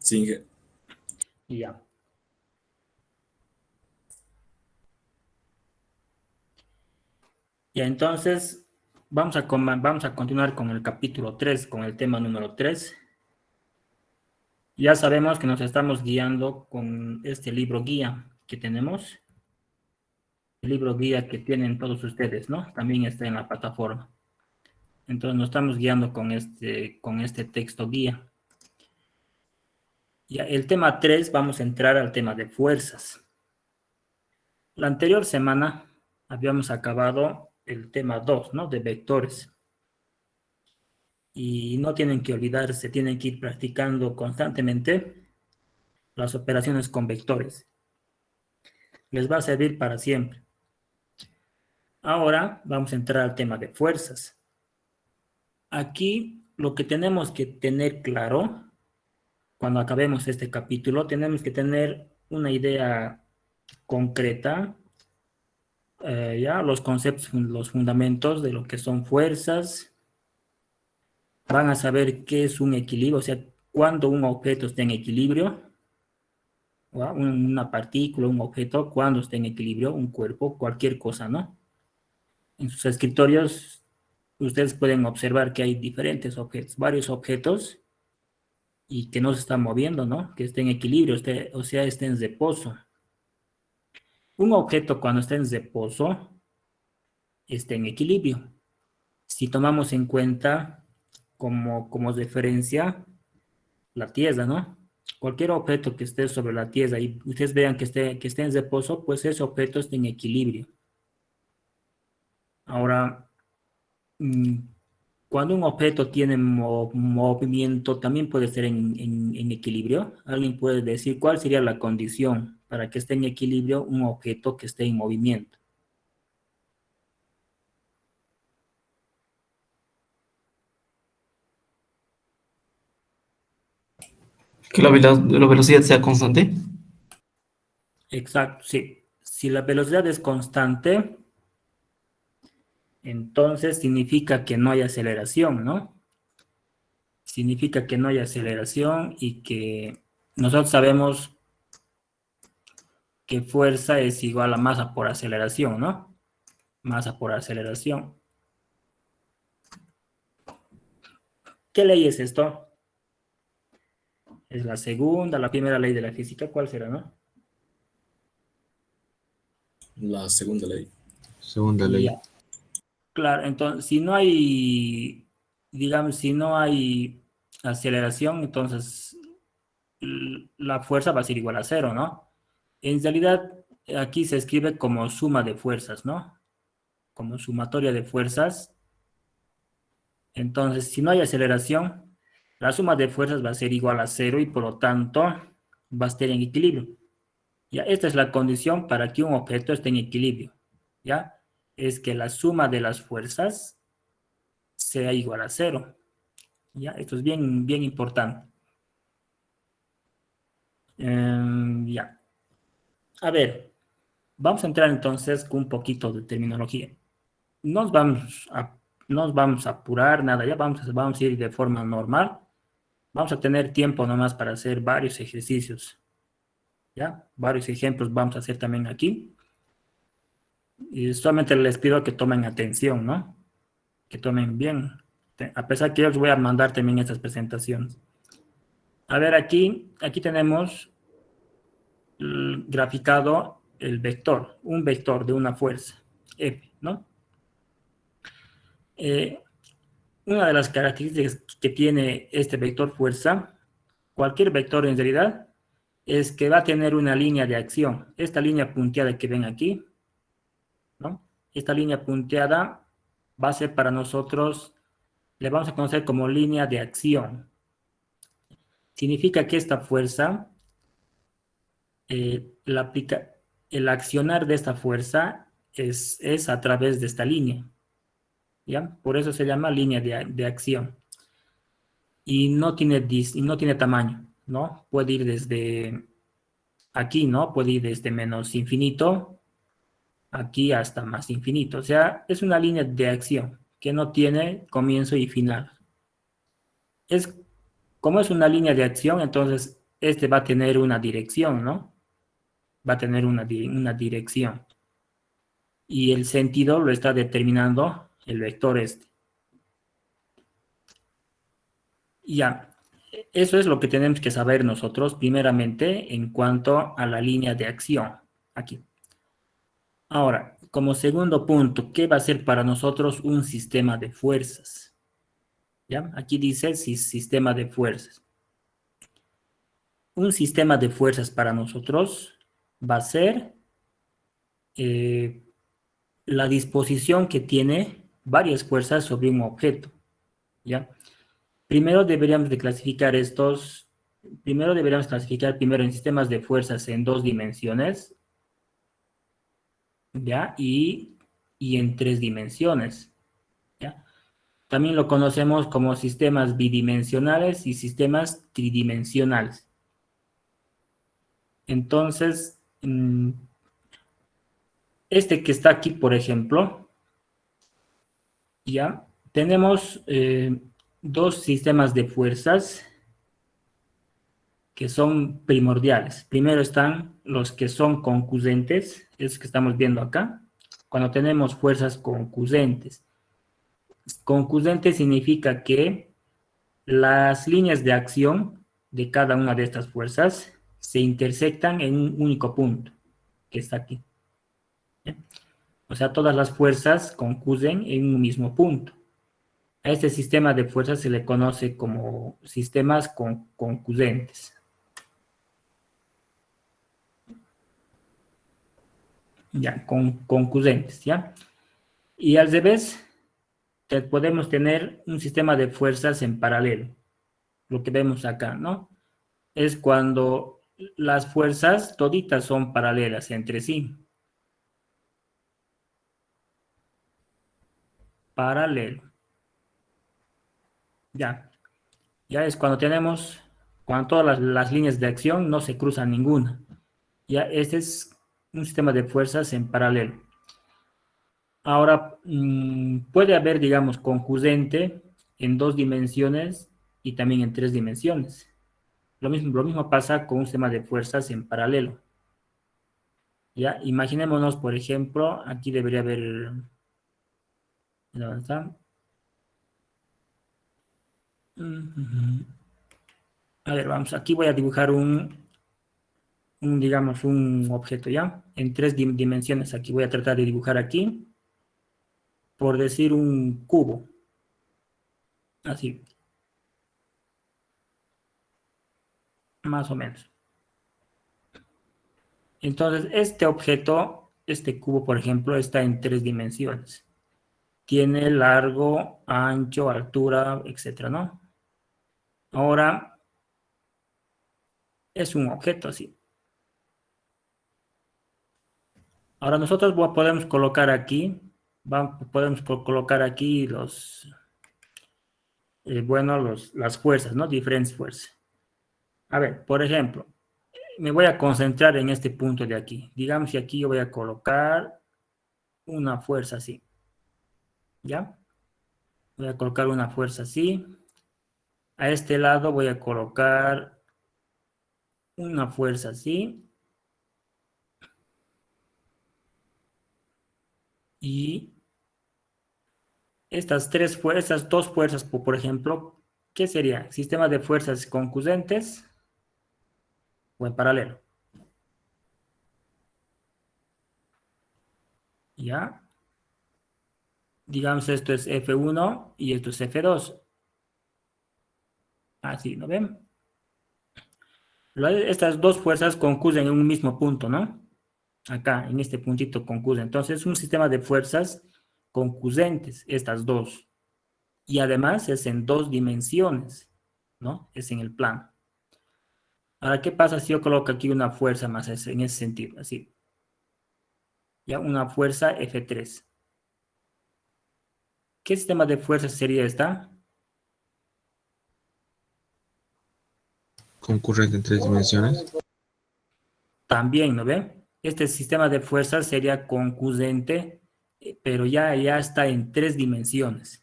Sí, Ya. Ya, entonces vamos a continuar con el capítulo 3, con el tema número 3. Ya sabemos que nos estamos guiando con este libro guía que tenemos, el libro guía que tienen todos ustedes, ¿no? También está en la plataforma. Entonces nos estamos guiando con este texto guía. Ya, el tema 3, vamos a entrar al tema de fuerzas. La anterior semana habíamos acabado el tema 2, ¿no? De vectores. Y no tienen que olvidarse, tienen que ir practicando constantemente las operaciones con vectores. Les va a servir para siempre. Ahora vamos a entrar al tema de fuerzas. Aquí lo que tenemos que tener claro, cuando acabemos este capítulo, tenemos que tener una idea concreta, ya los conceptos, los fundamentos de lo que son fuerzas. Van a saber qué es un equilibrio, o sea, cuando un objeto está en equilibrio, ¿va? Una partícula, un objeto, cuando está en equilibrio, un cuerpo, cualquier cosa, ¿no? En sus escritorios, ustedes pueden observar que hay diferentes objetos, varios objetos, y que no se están moviendo, ¿no? Que estén en equilibrio, o sea, estén en reposo. Un objeto cuando está en reposo, está en equilibrio. Si tomamos en cuenta como referencia la Tierra, ¿no? Cualquier objeto que esté sobre la Tierra y ustedes vean que esté en reposo, pues ese objeto está en equilibrio. Ahora, cuando un objeto tiene movimiento, también puede estar en equilibrio. Alguien puede decir cuál sería la condición para que esté en equilibrio un objeto que esté en movimiento. Que la velocidad sea constante. Exacto, sí. Si la velocidad es constante, entonces significa que no hay aceleración, ¿no? Significa que no hay aceleración y que nosotros sabemos que fuerza es igual a masa por aceleración, ¿no? Masa por aceleración. ¿Qué ley es esto? Es la segunda, la primera ley de la física. ¿Cuál será, no? la segunda ley. Segunda ley. Ya. Claro, entonces, si no hay, digamos, si no hay aceleración, entonces la fuerza va a ser igual a cero, ¿no? En realidad, aquí se escribe como suma de fuerzas, ¿no? Como sumatoria de fuerzas. Entonces, si no hay aceleración, la suma de fuerzas va a ser igual a cero y por lo tanto va a estar en equilibrio. Ya, esta es la condición para que un objeto esté en equilibrio. ¿Ya? Es que la suma de las fuerzas sea igual a cero. ¿Ya? Esto es bien, bien importante. Ya. A ver, vamos a entrar entonces con un poquito de terminología. Nos vamos a, nos vamos a apurar, nada, ya vamos a ir de forma normal. Vamos a tener tiempo nomás para hacer varios ejercicios. ¿Ya? Varios ejemplos vamos a hacer también aquí. Y solamente les pido que tomen atención, ¿no? Que tomen bien. A pesar que yo les voy a mandar también estas presentaciones. A ver, aquí tenemos graficado el vector, un vector de una fuerza, F, ¿no? Eh, una de las características que tiene este vector fuerza, cualquier vector en realidad, es que va a tener una línea de acción. Esta línea punteada que ven aquí, ¿no? Esta línea punteada va a ser para nosotros, le vamos a conocer como línea de acción. Significa que esta fuerza, el accionar de esta fuerza es a través de esta línea, ¿ya? Por eso se llama línea de acción. Y no tiene tamaño, ¿no? Puede ir desde aquí, ¿no? Puede ir desde menos infinito aquí hasta más infinito. O sea, es una línea de acción que no tiene comienzo y final. Como es una línea de acción, entonces este va a tener una dirección, ¿no? Va a tener una dirección. Y el sentido lo está determinando el vector este. Ya, eso es lo que tenemos que saber nosotros primeramente en cuanto a la línea de acción. Aquí. Ahora, como segundo punto, ¿qué va a ser para nosotros un sistema de fuerzas? ¿Ya? Aquí dice sistema de fuerzas. Un sistema de fuerzas para nosotros va a ser la disposición que tiene varias fuerzas sobre un objeto. ¿Ya? Primero deberíamos clasificar primero en sistemas de fuerzas en 2 dimensiones, ¿ya? Y en 3 dimensiones, ¿ya? También lo conocemos como sistemas bidimensionales y sistemas tridimensionales. Entonces, este que está aquí, por ejemplo, ya tenemos 2 sistemas de fuerzas que son primordiales. Primero están los que son concusentes, esos que estamos viendo acá. Cuando tenemos fuerzas concusentes. Concusente significa que las líneas de acción de cada una de estas fuerzas se intersectan en un único punto, que está aquí. ¿Bien? O sea, todas las fuerzas concurren en un mismo punto. A este sistema de fuerzas se le conoce como sistemas concurrentes. Ya, concurrentes, ¿ya? Y al revés, podemos tener un sistema de fuerzas en paralelo. Lo que vemos acá, ¿no? Es cuando las fuerzas toditas son paralelas entre sí. Paralelo. Ya. Ya es cuando todas las líneas de acción no se cruzan ninguna. Ya, este es un sistema de fuerzas en paralelo. Ahora, puede haber, digamos, concurrente en 2 dimensiones y también en 3 dimensiones. Lo mismo pasa con un sistema de fuerzas en paralelo. Ya, imaginémonos, por ejemplo, aquí debería haber... ¿Dónde está? A ver, vamos, aquí voy a dibujar digamos, un objeto, ¿ya? En 3 dimensiones. Aquí voy a tratar de dibujar aquí, por decir un cubo. Así. Más o menos. Entonces, este objeto, este cubo, por ejemplo, está en 3 dimensiones. Tiene largo, ancho, altura, etcétera, ¿no? Ahora, es un objeto así. Ahora nosotros podemos colocar aquí, podemos colocar aquí las fuerzas, ¿no? Diferentes fuerzas. A ver, por ejemplo, me voy a concentrar en este punto de aquí. Digamos que aquí yo voy a colocar una fuerza así. ¿Ya? Voy a colocar una fuerza así. A este lado voy a colocar una fuerza así. Y estas dos fuerzas, por ejemplo, ¿qué sería? ¿Sistema de fuerzas concurrentes o en paralelo? ¿Ya? Digamos, esto es F1 y esto es F2. Así, ¿no ven? Estas dos fuerzas concurren en un mismo punto, ¿no? Acá, en este puntito concurren. Entonces, es un sistema de fuerzas concurrentes, estas dos. Y además es en 2 dimensiones, ¿no? Es en el plano. Ahora, ¿qué pasa si yo coloco aquí una fuerza más en ese sentido? Así. Ya, una fuerza F3. ¿Qué sistema de fuerzas sería esta? Concurrente en 3 dimensiones. También, ¿no ven? Este sistema de fuerzas sería concurrente, pero ya está en 3 dimensiones.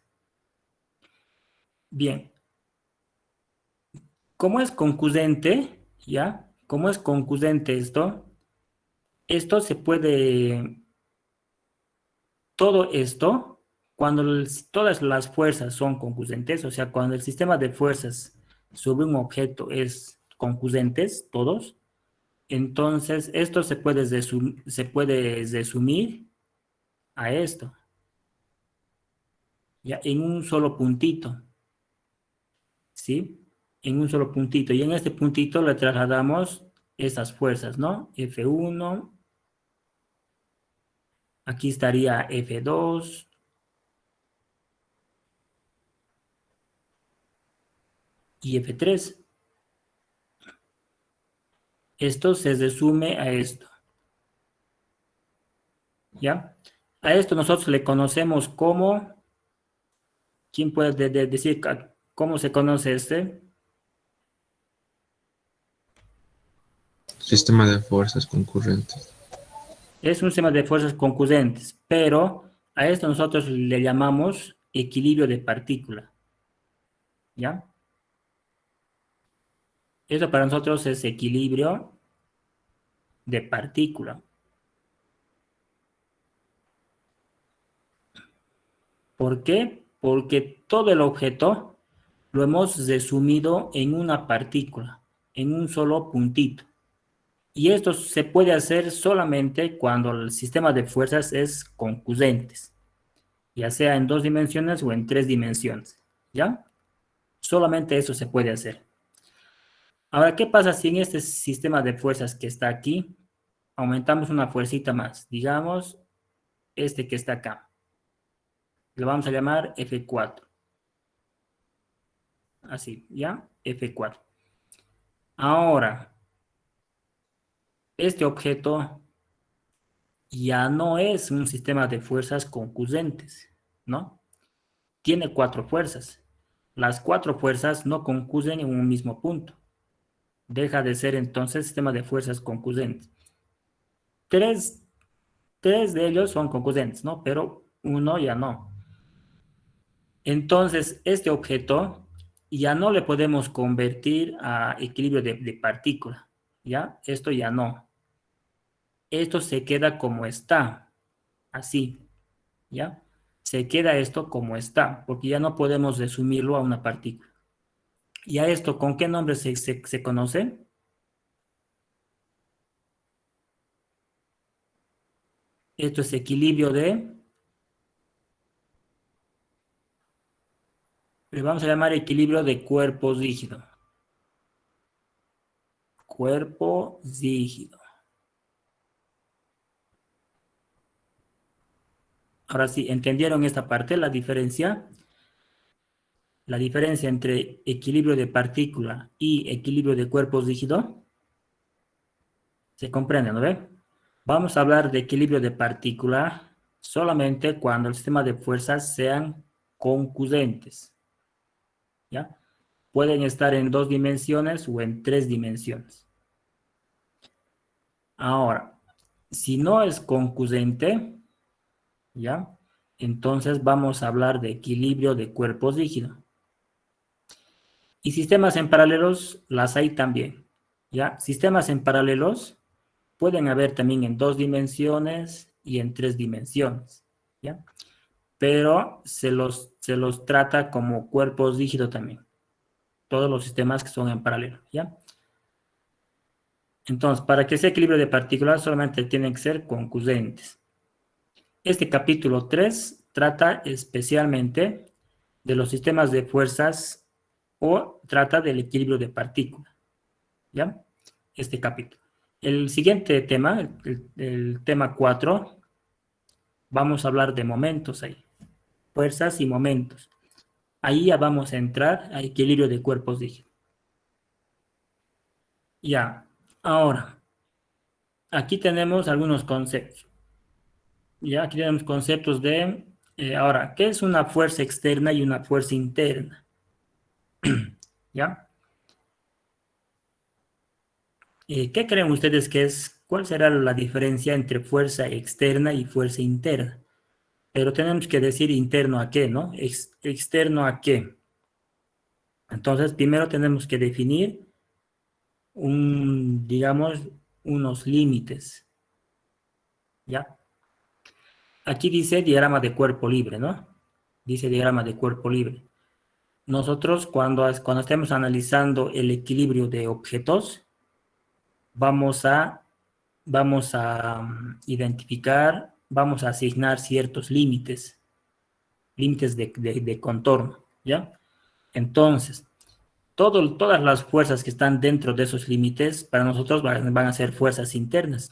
Bien. Como es concurrente, ¿ya? Como es concluyente esto se puede, todo esto, cuando todas las fuerzas son concluyentes, o sea, cuando el sistema de fuerzas sobre un objeto es concluyentes, todos, entonces esto se puede resumir a esto, ya, en un solo puntito, ¿sí? En un solo puntito. Y en este puntito le trasladamos estas fuerzas, ¿no? F1, aquí estaría F2 y F3. Esto se resume a esto, ¿ya? A esto nosotros le conocemos como, ¿quién puede decir cómo se conoce este? Sistema de fuerzas concurrentes. Es un sistema de fuerzas concurrentes, pero a esto nosotros le llamamos equilibrio de partícula, ¿ya? Eso para nosotros es equilibrio de partícula. ¿Por qué? Porque todo el objeto lo hemos resumido en una partícula, en un solo puntito. Y esto se puede hacer solamente cuando el sistema de fuerzas es concurrente, ya sea en 2 dimensiones o en 3 dimensiones, ¿ya? Solamente eso se puede hacer. Ahora, ¿qué pasa si en este sistema de fuerzas que está aquí aumentamos una fuercita más? Digamos, este que está acá. Lo vamos a llamar F4. Así, ¿ya? F4. Ahora, este objeto ya no es un sistema de fuerzas concurrentes, ¿no? Tiene 4 fuerzas. Las 4 fuerzas no concurren en un mismo punto. Deja de ser entonces sistema de fuerzas concurrentes. Tres de ellos son concurrentes, ¿no? Pero uno ya no. Entonces, este objeto ya no le podemos convertir a equilibrio de partícula, ¿ya? Esto ya no. Esto se queda como está, así, ¿ya? Se queda esto como está, porque ya no podemos resumirlo a una partícula. ¿Y a esto con qué nombre se conoce? Esto es equilibrio le vamos a llamar equilibrio de cuerpo rígido. Cuerpo rígido. Ahora sí, ¿entendieron esta parte? La diferencia entre equilibrio de partícula y equilibrio de cuerpo rígido. ¿Se comprende, no ve? Vamos a hablar de equilibrio de partícula solamente cuando el sistema de fuerzas sean concurrentes, ¿ya? Pueden estar en 2 dimensiones o en 3 dimensiones. Ahora, si no es concurrente, ¿ya? Entonces vamos a hablar de equilibrio de cuerpo rígido. Y sistemas en paralelos las hay también, ¿ya? Sistemas en paralelos pueden haber también en 2 dimensiones y en 3 dimensiones, ¿ya? Pero se los trata como cuerpos rígidos también. Todos los sistemas que son en paralelo, ¿ya? Entonces, para que sea equilibrio de partículas solamente tienen que ser concurrentes. Este capítulo 3 trata especialmente de los sistemas de fuerzas o trata del equilibrio de partículas, ¿ya? Este capítulo. El siguiente tema, el tema 4, vamos a hablar de momentos ahí, fuerzas y momentos. Ahí ya vamos a entrar a equilibrio de cuerpos rígidos. Ya, ahora, aquí tenemos algunos conceptos. Ya, aquí tenemos conceptos de, ahora, ¿qué es una fuerza externa y una fuerza interna? ¿Ya? ¿Qué creen ustedes que es? ¿Cuál será la diferencia entre fuerza externa y fuerza interna? Pero tenemos que decir interno a qué, ¿no? Externo a qué. Entonces, primero tenemos que definir digamos, unos límites, ¿ya? Aquí dice diagrama de cuerpo libre, ¿no? Dice diagrama de cuerpo libre. Nosotros cuando estemos analizando el equilibrio de objetos, vamos a identificar, vamos a asignar ciertos límites de contorno, ¿ya? Entonces, todas las fuerzas que están dentro de esos límites, para nosotros van a ser fuerzas internas,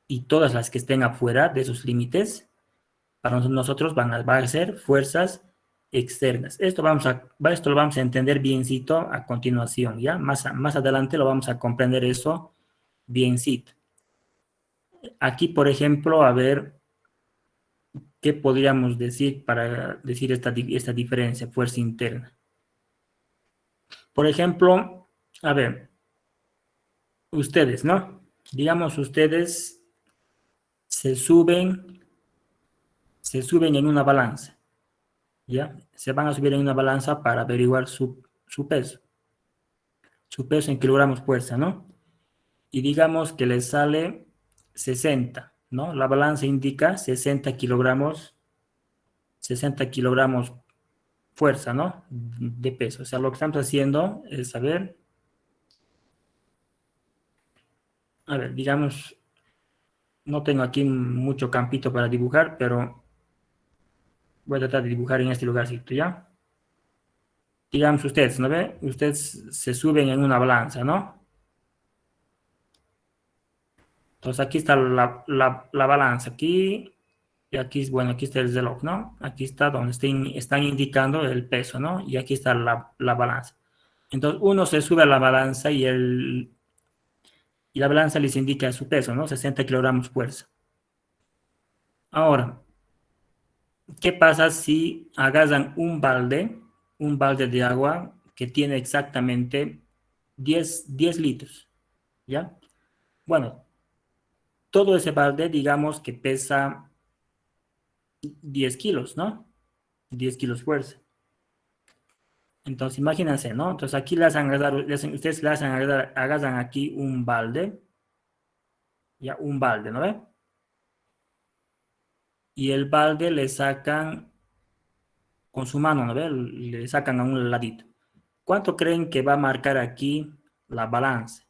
y todas las que estén afuera de esos límites, para nosotros van a ser fuerzas externas. Esto lo vamos a entender biencito a continuación, ¿ya? Más adelante lo vamos a comprender eso biencito. Aquí, por ejemplo, a ver, ¿qué podríamos decir para decir esta diferencia, fuerza interna? Por ejemplo, a ver, ustedes, ¿no? Digamos, ustedes se suben en una balanza, ¿ya? Se van a subir en una balanza para averiguar su peso en kilogramos fuerza, ¿no? Y digamos que les sale 60, ¿no? La balanza indica 60 kilogramos fuerza, ¿no? De peso. O sea, lo que estamos haciendo es saber, a ver, digamos, no tengo aquí mucho campito para dibujar, pero voy a tratar de dibujar en este lugarcito, ¿ya? Digamos ustedes, ¿no ve? Ustedes se suben en una balanza, ¿no? Entonces aquí está la balanza, aquí, y aquí, bueno, aquí está el reloj, ¿no? Aquí está donde están indicando el peso, ¿no? Y aquí está la balanza. Entonces uno se sube a la balanza y la balanza les indica su peso, ¿no? 60 kilogramos fuerza. Ahora, ¿qué pasa si agarran un balde de agua que tiene exactamente 10 litros? ¿Ya? Bueno, todo ese balde, digamos que pesa 10 kilos, ¿no? 10 kilos fuerza. Entonces, imagínense, ¿no? Entonces, aquí ustedes le hacen agarran aquí un balde, ya, un balde, ¿no ve? Y el balde le sacan con su mano, ¿no ve? Le sacan a un ladito. ¿Cuánto creen que va a marcar aquí la balanza?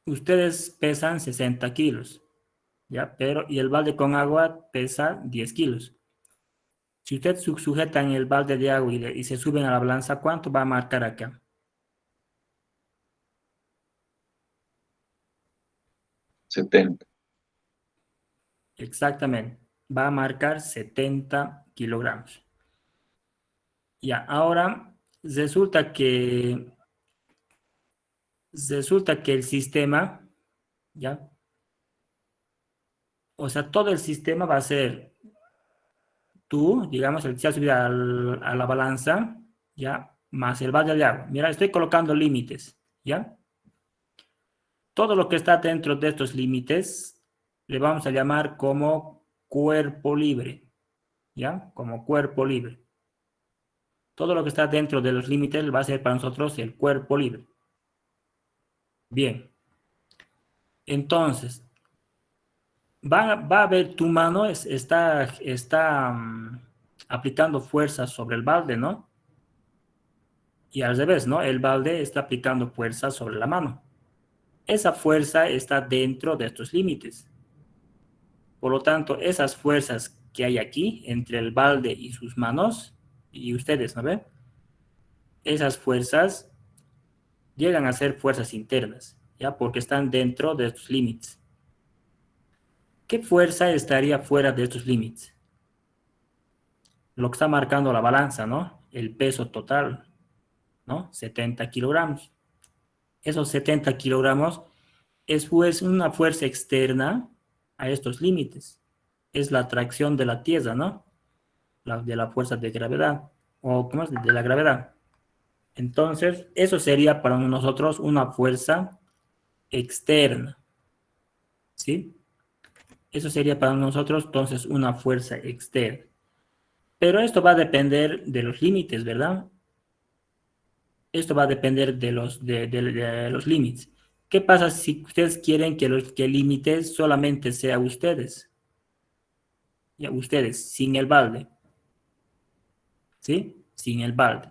Ustedes pesan 60 kilos, ¿ya? Y el balde con agua pesa 10 kilos. Si ustedes sujetan el balde de agua y se suben a la balanza, ¿cuánto va a marcar acá? 70. Exactamente. Va a marcar 70 kilogramos. Ya, ahora resulta que el sistema, ¿ya? O sea, todo el sistema va a ser tú, digamos, el que se ha subido a la balanza, ¿ya? Más el balde de agua. Mira, estoy colocando límites, ¿ya? Todo lo que está dentro de estos límites le vamos a llamar como cuerpo libre, ¿ya? Como cuerpo libre. Todo lo que está dentro de los límites va a ser para nosotros el cuerpo libre. Bien. Entonces, va a ver tu mano está aplicando fuerza sobre el balde, ¿no? Y al revés, ¿no? El balde está aplicando fuerza sobre la mano. Esa fuerza está dentro de estos límites. Por lo tanto, esas fuerzas que hay aquí entre el balde y sus manos, y ustedes, ¿no ven? Esas fuerzas llegan a ser fuerzas internas, ¿ya? Porque están dentro de estos límites. ¿Qué fuerza estaría fuera de estos límites? Lo que está marcando la balanza, ¿no? El peso total, ¿no? 70 kilogramos. Esos 70 kilogramos es pues una fuerza externa a estos límites. Es la atracción de la Tierra, ¿no? De la fuerza de gravedad, o ¿cómo es? De la gravedad. Entonces, eso sería para nosotros una fuerza externa, ¿sí? Eso sería para nosotros entonces una fuerza externa. Pero esto va a depender de los límites, ¿verdad? Esto va a depender de los límites. ¿Qué pasa si ustedes quieren que el límite solamente sea ustedes? Ya, ustedes, sin el balde. ¿Sí? Sin el balde.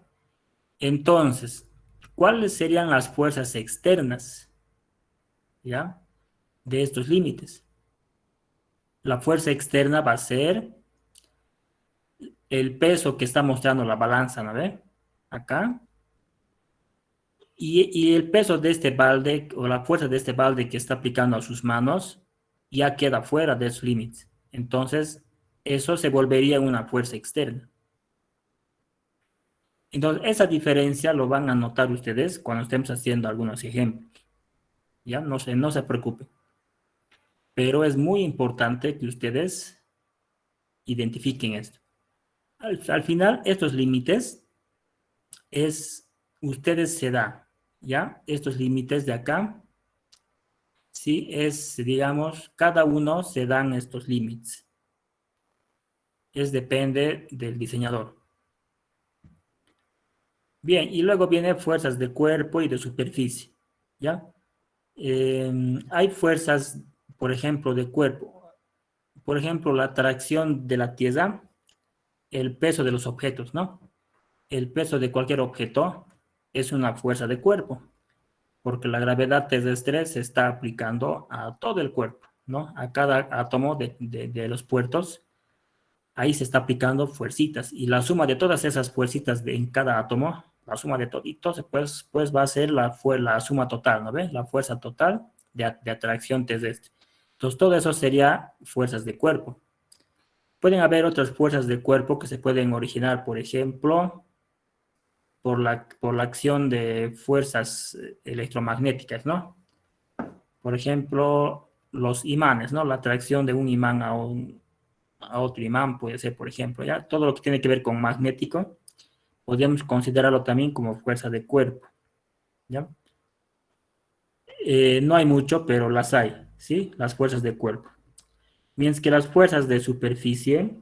Entonces, ¿cuáles serían las fuerzas externas? ¿Ya? De estos límites. La fuerza externa va a ser el peso que está mostrando la balanza, ¿no ve? Acá. Y el peso de este balde, o la fuerza de este balde que está aplicando a sus manos, ya queda fuera de sus límites. Entonces, eso se volvería una fuerza externa. Entonces, esa diferencia lo van a notar ustedes cuando estemos haciendo algunos ejemplos. Ya, no se preocupen. Pero es muy importante que ustedes identifiquen esto. Al final, estos límites ustedes se dan, ¿ya? Estos límites de acá, sí, digamos, cada uno se dan estos límites. Depende del diseñador. Bien, y luego vienen fuerzas de cuerpo y de superficie, ¿ya? Hay fuerzas, por ejemplo, de cuerpo. Por ejemplo, la atracción de la Tierra, el peso de los objetos, ¿no? El peso de cualquier objeto es una fuerza de cuerpo, porque la gravedad terrestre se está aplicando a todo el cuerpo, ¿no? A cada átomo de los puertos, ahí se está aplicando fuercitas, y la suma de todas esas fuercitas en cada átomo, la suma de toditos, pues va a ser la suma total, ¿no ves? La fuerza total de atracción terrestre. Entonces, todo eso sería fuerzas de cuerpo. Pueden haber otras fuerzas de cuerpo que se pueden originar, por ejemplo, por la acción de fuerzas electromagnéticas, ¿no? Por ejemplo, los imanes, ¿no? La atracción de un imán a otro imán puede ser, por ejemplo, ¿ya? Todo lo que tiene que ver con magnético, podríamos considerarlo también como fuerza de cuerpo, ¿ya? No hay mucho, pero las hay, ¿sí? Las fuerzas de cuerpo. Mientras que las fuerzas de superficie,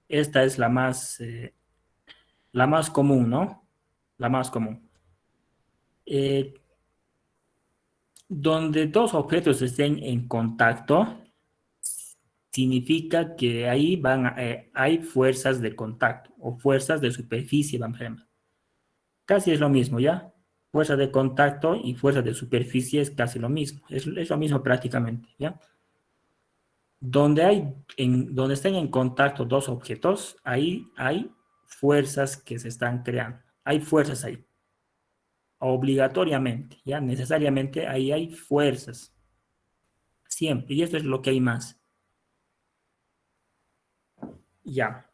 esta es la más común, ¿no? La más común. Donde dos objetos estén en contacto, significa que ahí hay fuerzas de contacto o fuerzas de superficie, vamos a llamar. Casi es lo mismo, ¿ya? Fuerza de contacto y fuerza de superficie es casi lo mismo, es lo mismo prácticamente, ¿ya? Donde estén en contacto dos objetos, ahí hay fuerzas que se están creando, hay fuerzas ahí, obligatoriamente, ¿ya? Necesariamente ahí hay fuerzas, siempre, y esto es lo que hay más. Ya.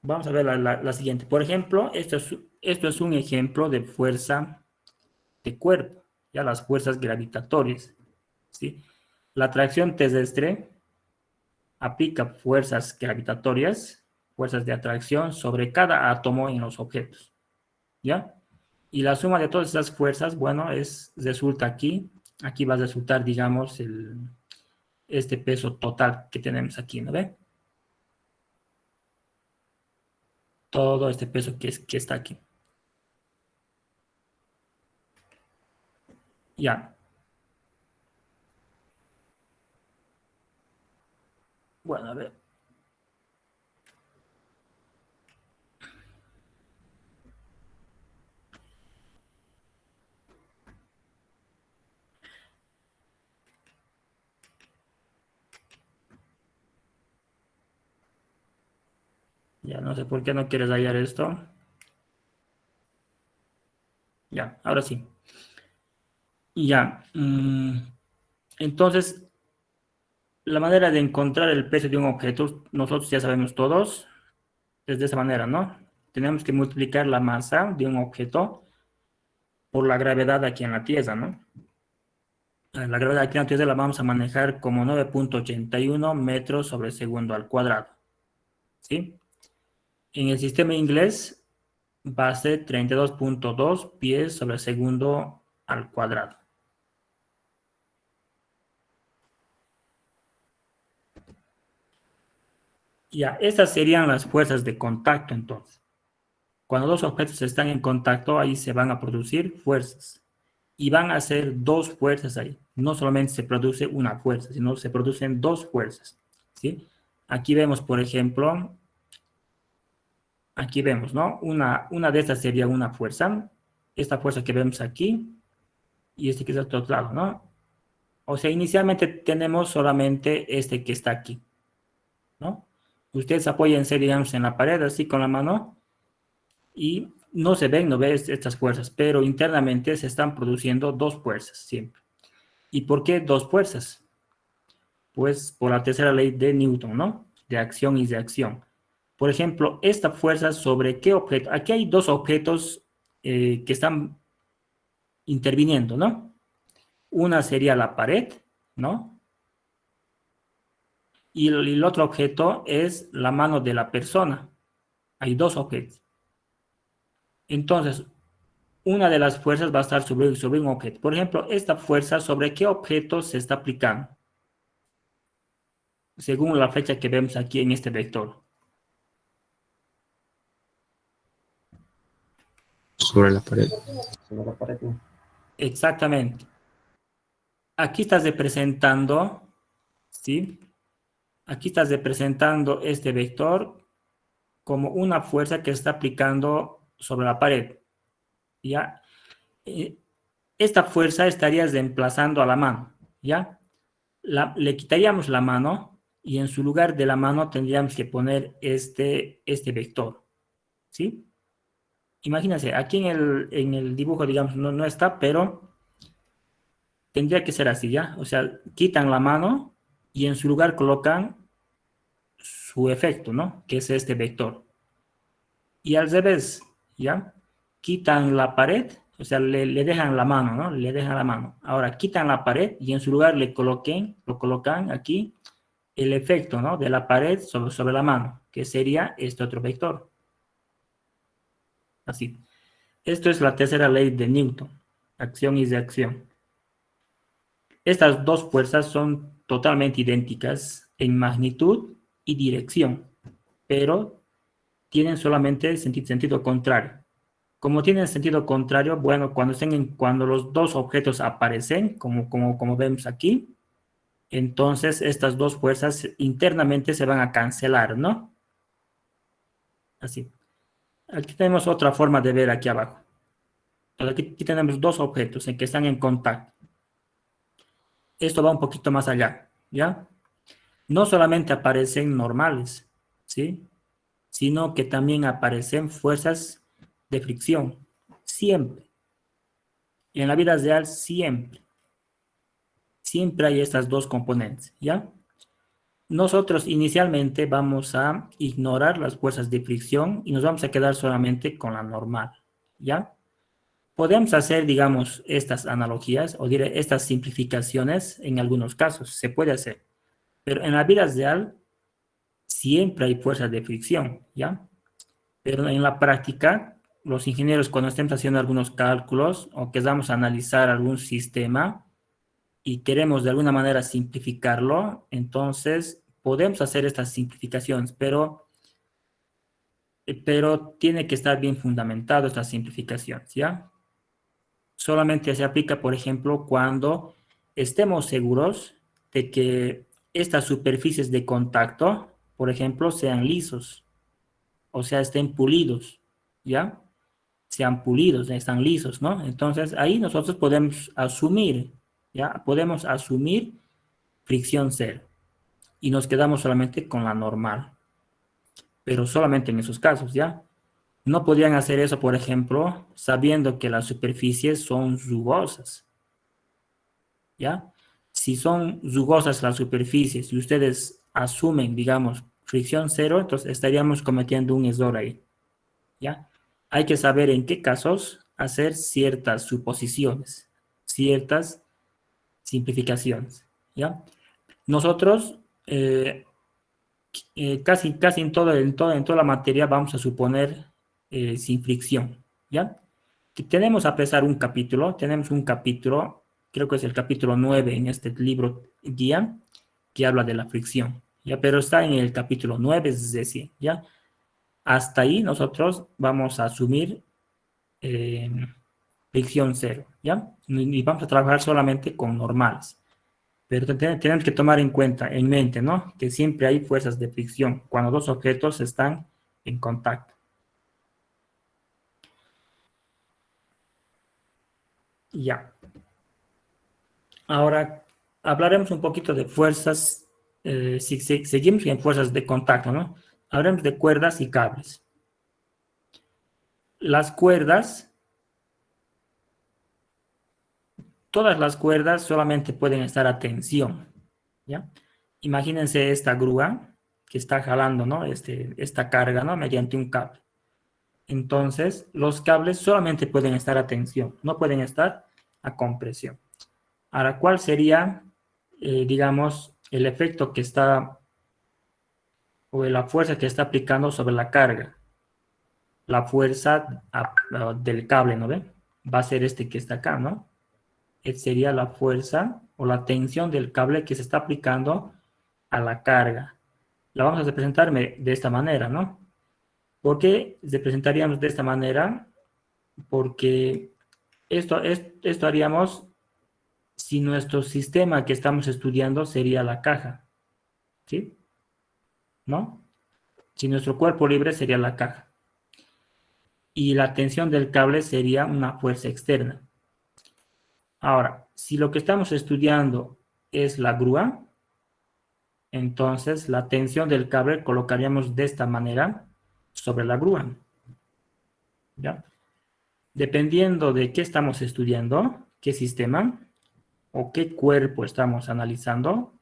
Vamos a ver la siguiente. Por ejemplo, esto es un ejemplo de fuerza de cuerpo, ya las fuerzas gravitatorias, ¿sí? La atracción terrestre aplica fuerzas gravitatorias, fuerzas de atracción sobre cada átomo en los objetos, ¿ya? Y la suma de todas esas fuerzas, bueno, resulta aquí va a resultar, digamos, este peso total que tenemos aquí, ¿no ve? Todo este peso que está aquí. Ya. Bueno, a ver. Ya no sé por qué no quieres hallar esto. Ya, ahora sí. Ya. Entonces, la manera de encontrar el peso de un objeto, nosotros ya sabemos todos, es de esa manera, ¿no? Tenemos que multiplicar la masa de un objeto por la gravedad aquí en la Tierra, ¿no? La gravedad aquí en la Tierra la vamos a manejar como 9.81 metros sobre segundo al cuadrado, ¿sí? En el sistema inglés va a ser 32.2 pies sobre segundo al cuadrado. Ya, estas serían las fuerzas de contacto entonces. Cuando dos objetos están en contacto, ahí se van a producir fuerzas. Y van a ser dos fuerzas ahí. No solamente se produce una fuerza, sino se producen dos fuerzas. ¿Sí? Aquí vemos, por ejemplo, aquí vemos, ¿no? Una de estas sería una fuerza. Esta fuerza que vemos aquí y este que está al otro lado, ¿no? O sea, inicialmente tenemos solamente este que está aquí, ¿no? Ustedes apóyense, digamos, en la pared así con la mano y no se ven, no ves estas fuerzas, pero internamente se están produciendo dos fuerzas siempre. ¿Y por qué dos fuerzas? Pues por la tercera ley de Newton, ¿no? De acción y de acción. Por ejemplo, esta fuerza sobre qué objeto. Aquí hay dos objetos que están interviniendo, ¿no? Una sería la pared, ¿no? Y el otro objeto es la mano de la persona. Hay dos objetos. Entonces, una de las fuerzas va a estar sobre un objeto. Por ejemplo, esta fuerza, ¿sobre qué objeto se está aplicando? Según la flecha que vemos aquí en este vector. Sobre la pared. Sobre la pared. Exactamente. Aquí estás representando, ¿sí? Aquí estás representando este vector como una fuerza que se está aplicando sobre la pared. ¿Ya? Esta fuerza estaría reemplazando a la mano. ¿Ya? Le quitaríamos la mano y en su lugar de la mano tendríamos que poner este vector. ¿Sí? Imagínense, aquí en el dibujo, digamos, no está, pero tendría que ser así, ¿ya? O sea, quitan la mano y en su lugar colocan su efecto, ¿no? Que es este vector. Y al revés, ¿ya? Quitan la pared, o sea, le dejan la mano, ¿no? Le dejan la mano. Ahora, quitan la pared y en su lugar lo colocan aquí el efecto, ¿no? De la pared sobre la mano, que sería este otro vector. Así. Esto es la tercera ley de Newton, acción y reacción. Estas dos fuerzas son totalmente idénticas en magnitud y dirección, pero tienen solamente sentido contrario. Como tienen sentido contrario, bueno, cuando los dos objetos aparecen, como vemos aquí, entonces estas dos fuerzas internamente se van a cancelar, ¿no? Así. Aquí tenemos otra forma de ver aquí abajo. Aquí tenemos dos objetos en que están en contacto. Esto va un poquito más allá, ¿ya? No solamente aparecen normales, ¿sí? Sino que también aparecen fuerzas de fricción, siempre. Y en la vida real, siempre. Siempre hay estas dos componentes, ¿ya? Nosotros inicialmente vamos a ignorar las fuerzas de fricción y nos vamos a quedar solamente con la normal, ¿ya? Podemos hacer, digamos, estas analogías o diré estas simplificaciones en algunos casos, se puede hacer. Pero en la vida real siempre hay fuerzas de fricción, ¿ya? Pero en la práctica, los ingenieros cuando estemos haciendo algunos cálculos o queramos analizar algún sistema y queremos de alguna manera simplificarlo, entonces podemos hacer estas simplificaciones, pero tiene que estar bien fundamentado estas simplificaciones, ¿ya? Solamente se aplica, por ejemplo, cuando estemos seguros de que estas superficies de contacto, por ejemplo, sean lisos, o sea, estén pulidos, ¿ya? Sean pulidos, están lisos, ¿no? Entonces, ahí nosotros podemos asumir, ¿ya? Podemos asumir fricción cero y nos quedamos solamente con la normal, pero solamente en esos casos, ¿ya? No podrían hacer eso, por ejemplo, sabiendo que las superficies son rugosas, ¿ya? Si son rugosas las superficies y ustedes asumen, digamos, fricción cero, entonces estaríamos cometiendo un error ahí, ¿ya? Hay que saber en qué casos hacer ciertas suposiciones, ciertas simplificaciones, ¿ya? Nosotros casi en toda la materia vamos a suponer sin fricción, ¿ya? Tenemos a pesar tenemos un capítulo, creo que es el capítulo 9 en este libro guía, que habla de la fricción, ya, pero está en el capítulo 9 de 100, ¿ya? Hasta ahí nosotros vamos a asumir fricción cero, ¿ya? Y vamos a trabajar solamente con normales. Pero tenemos que tomar en cuenta, en mente, ¿no? Que siempre hay fuerzas de fricción cuando dos objetos están en contacto. Ya. Ahora hablaremos un poquito de fuerzas, si seguimos en fuerzas de contacto, ¿no? Hablaremos de cuerdas y cables. Las cuerdas, todas las cuerdas solamente pueden estar a tensión, ¿ya? Imagínense esta grúa que está jalando, ¿no? Esta carga, ¿no? Mediante un cable. Entonces, los cables solamente pueden estar a tensión, no pueden estar a compresión. Ahora, ¿cuál sería, digamos, el efecto que está, o la fuerza que está aplicando sobre la carga? La fuerza del cable, ¿no ve? Va a ser este que está acá, ¿no? Sería la fuerza o la tensión del cable que se está aplicando a la carga. La vamos a representar de esta manera, ¿no? ¿Por qué representaríamos de esta manera? Porque esto haríamos si nuestro sistema que estamos estudiando sería la caja, ¿sí? ¿No? Si nuestro cuerpo libre sería la caja. Y la tensión del cable sería una fuerza externa. Ahora, si lo que estamos estudiando es la grúa, entonces la tensión del cable colocaríamos de esta manera sobre la grúa, ¿ya? Dependiendo de qué estamos estudiando, qué sistema o qué cuerpo estamos analizando,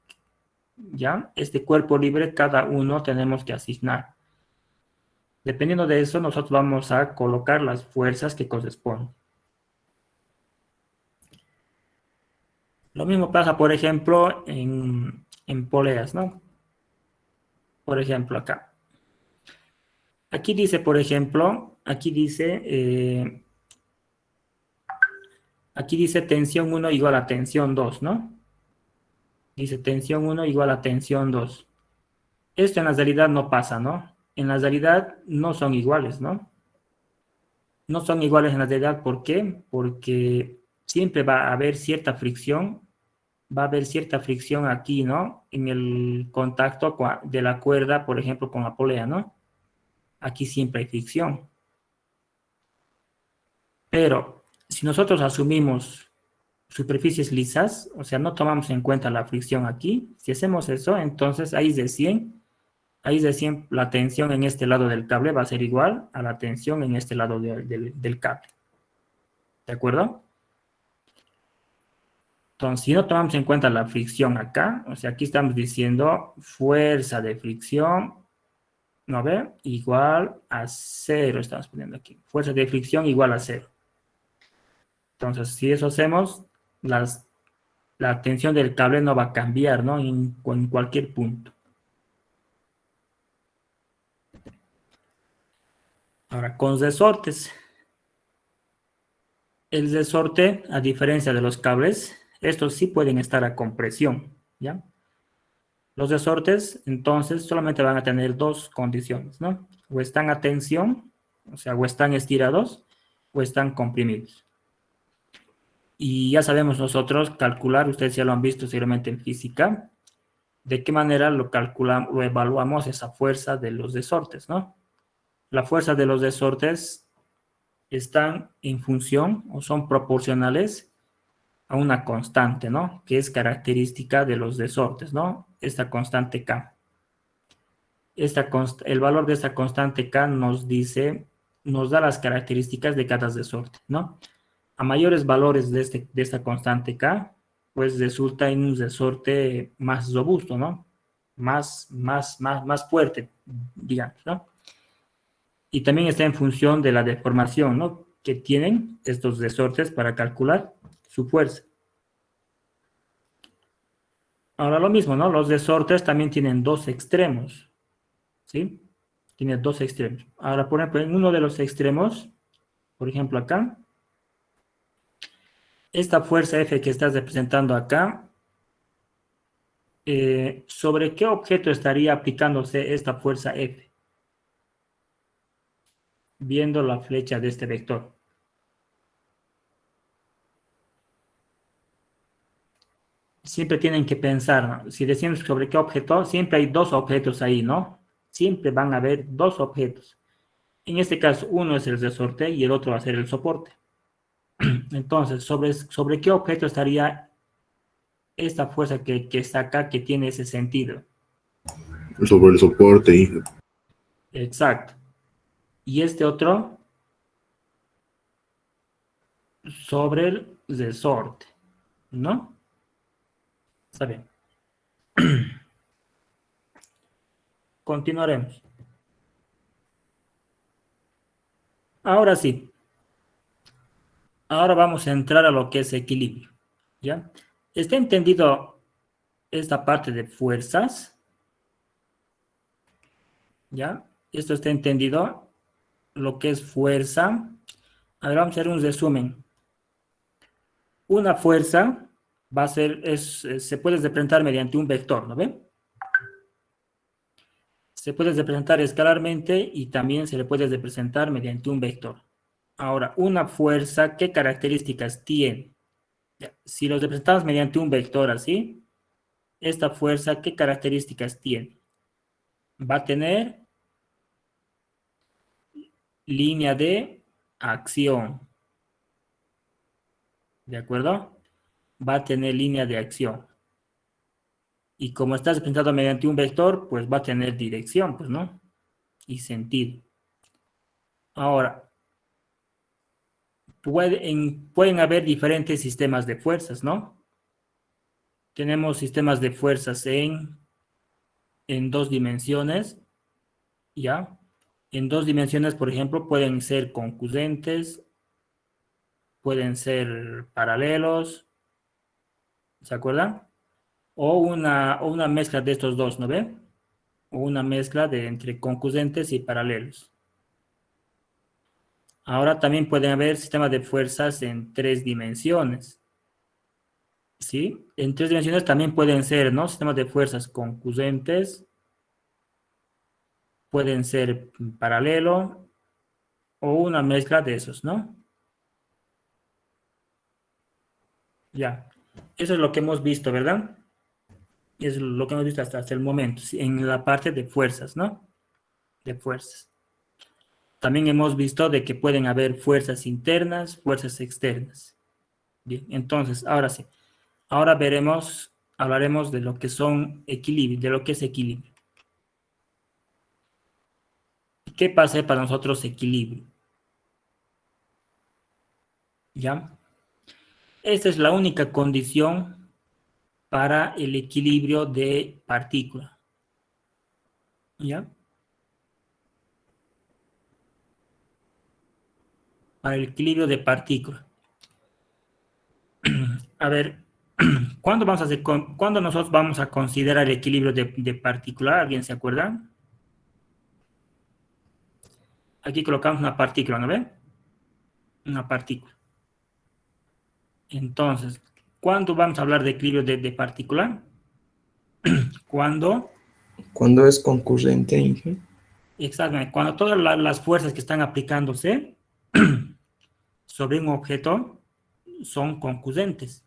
¿ya? Este cuerpo libre cada uno tenemos que asignar. Dependiendo de eso, nosotros vamos a colocar las fuerzas que corresponden. Lo mismo pasa, por ejemplo, en poleas, ¿no? Por ejemplo, acá. Aquí dice, por ejemplo, aquí dice tensión 1 igual a tensión 2, ¿no? Dice tensión 1 igual a tensión 2. Esto en la realidad no pasa, ¿no? En la realidad no son iguales, ¿no? No son iguales en la realidad, ¿por qué? Porque siempre va a haber cierta fricción, aquí, ¿no? En el contacto de la cuerda, por ejemplo, con la polea, ¿no? Aquí siempre hay fricción. Pero si nosotros asumimos superficies lisas, o sea, no tomamos en cuenta la fricción aquí, si hacemos eso, entonces ahí es de 100, la tensión en este lado del cable va a ser igual a la tensión en este lado del cable. ¿De acuerdo? Entonces, si no tomamos en cuenta la fricción acá, o sea, aquí estamos diciendo fuerza de fricción, ¿no ve? Igual a 0, estamos poniendo aquí. Fuerza de fricción igual a 0. Entonces, si eso hacemos, la tensión del cable no va a cambiar, ¿no? En cualquier punto. Ahora, con resortes. El resorte, a diferencia de los cables, estos sí pueden estar a compresión, ¿ya? Los resortes, entonces, solamente van a tener dos condiciones, ¿no? O están a tensión, o sea, o están estirados, o están comprimidos. Y ya sabemos nosotros calcular, ustedes ya lo han visto seguramente en física, de qué manera lo calculamos o evaluamos esa fuerza de los resortes, ¿no? La fuerza de los resortes están en función o son proporcionales a una constante, ¿no? Que es característica de los resortes, ¿no? Esta constante K. El valor de esta constante K nos da las características de cada resorte, ¿no? A mayores valores de esta constante K, pues resulta en un resorte más robusto, ¿no? Más fuerte, digamos, ¿no? Y también está en función de la deformación, ¿no? Que tienen estos resortes para calcular su fuerza. Ahora lo mismo, ¿no? Los resortes también tienen dos extremos, ¿sí? Tiene dos extremos. Ahora, por ejemplo, en uno de los extremos, por ejemplo acá, esta fuerza F que estás representando acá, ¿Sobre qué objeto estaría aplicándose esta fuerza F? Viendo la flecha de este vector. Siempre tienen que pensar, ¿no? Si decimos sobre qué objeto, siempre hay dos objetos ahí, ¿no? Siempre van a haber dos objetos. En este caso, uno es el resorte y el otro va a ser el soporte. Entonces, ¿sobre qué objeto estaría esta fuerza que está acá, que tiene ese sentido? Sobre el soporte, hijo. Exacto. Y este otro, sobre el resorte, ¿no? Está bien. Continuaremos. Ahora sí. Ahora vamos a entrar a lo que es equilibrio, ¿ya? ¿Está entendido esta parte de fuerzas? ¿Ya? Esto está entendido, lo que es fuerza. A ver, vamos a hacer un resumen. Una fuerza va a ser, se puede representar mediante un vector, ¿no ven? Se puede representar escalarmente y también se le puede representar mediante un vector. Ahora, una fuerza, ¿qué características tiene? Ya, si lo representamos mediante un vector así, esta fuerza, ¿qué características tiene? Va a tener línea de acción. ¿De acuerdo? Va a tener línea de acción. Y como está representado mediante un vector, pues va a tener dirección, pues, ¿no? Y sentido. Ahora, pueden haber diferentes sistemas de fuerzas, ¿no? Tenemos sistemas de fuerzas en dos dimensiones, ¿ya? En dos dimensiones, por ejemplo, pueden ser concurrentes, pueden ser paralelos, ¿se acuerdan? O una mezcla de estos dos, ¿no ven? O una mezcla de entre concurrentes y paralelos. Ahora también pueden haber sistemas de fuerzas en tres dimensiones. ¿Sí? En tres dimensiones también pueden ser, ¿no? Sistemas de fuerzas concurrentes, pueden ser paralelo o una mezcla de esos, ¿no? Ya. Eso es lo que hemos visto, ¿verdad? Es lo que hemos visto hasta el momento, ¿sí? En la parte de fuerzas, ¿no? De fuerzas. También hemos visto de que pueden haber fuerzas internas, fuerzas externas. Bien, entonces, ahora sí. Ahora hablaremos de lo que son equilibrio, de lo que es equilibrio. ¿Qué pasa para nosotros equilibrio? ¿Ya? Esta es la única condición para el equilibrio de partícula. ¿Ya? Para el equilibrio de partícula. A ver, ¿cuándo nosotros vamos a considerar el equilibrio de partícula? ¿Alguien se acuerda? Aquí colocamos una partícula, ¿no ven? Una partícula. Entonces, ¿cuándo vamos a hablar de equilibrio de partícula? Cuando, Cuando es concurrente, Inge. exactamente, cuando todas las fuerzas que están aplicándose sobre un objeto son concurrentes.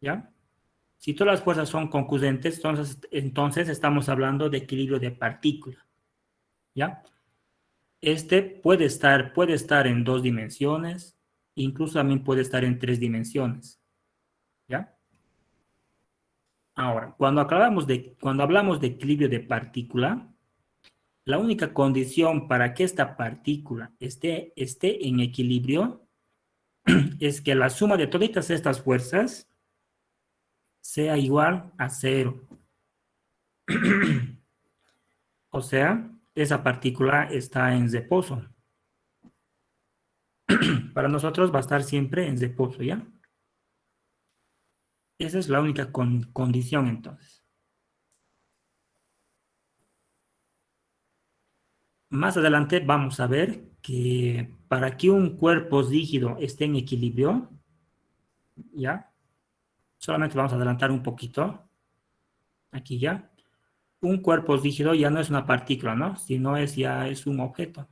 ¿Ya? Si todas las fuerzas son concurrentes, entonces estamos hablando de equilibrio de partícula. ¿Ya? Este puede estar en dos dimensiones, incluso también puede estar en tres dimensiones. ¿Ya? Ahora, cuando hablamos de equilibrio de partícula, la única condición para que esta partícula esté en equilibrio es que la suma de todas estas fuerzas sea igual a 0. O sea, esa partícula está en reposo. Para nosotros va a estar siempre en reposo, ¿ya? Esa es la única condición, entonces. Más adelante vamos a ver que para que un cuerpo rígido esté en equilibrio, ¿ya? Solamente vamos a adelantar un poquito. Aquí ya. Un cuerpo rígido ya no es una partícula, ¿no? Sino ya es un objeto.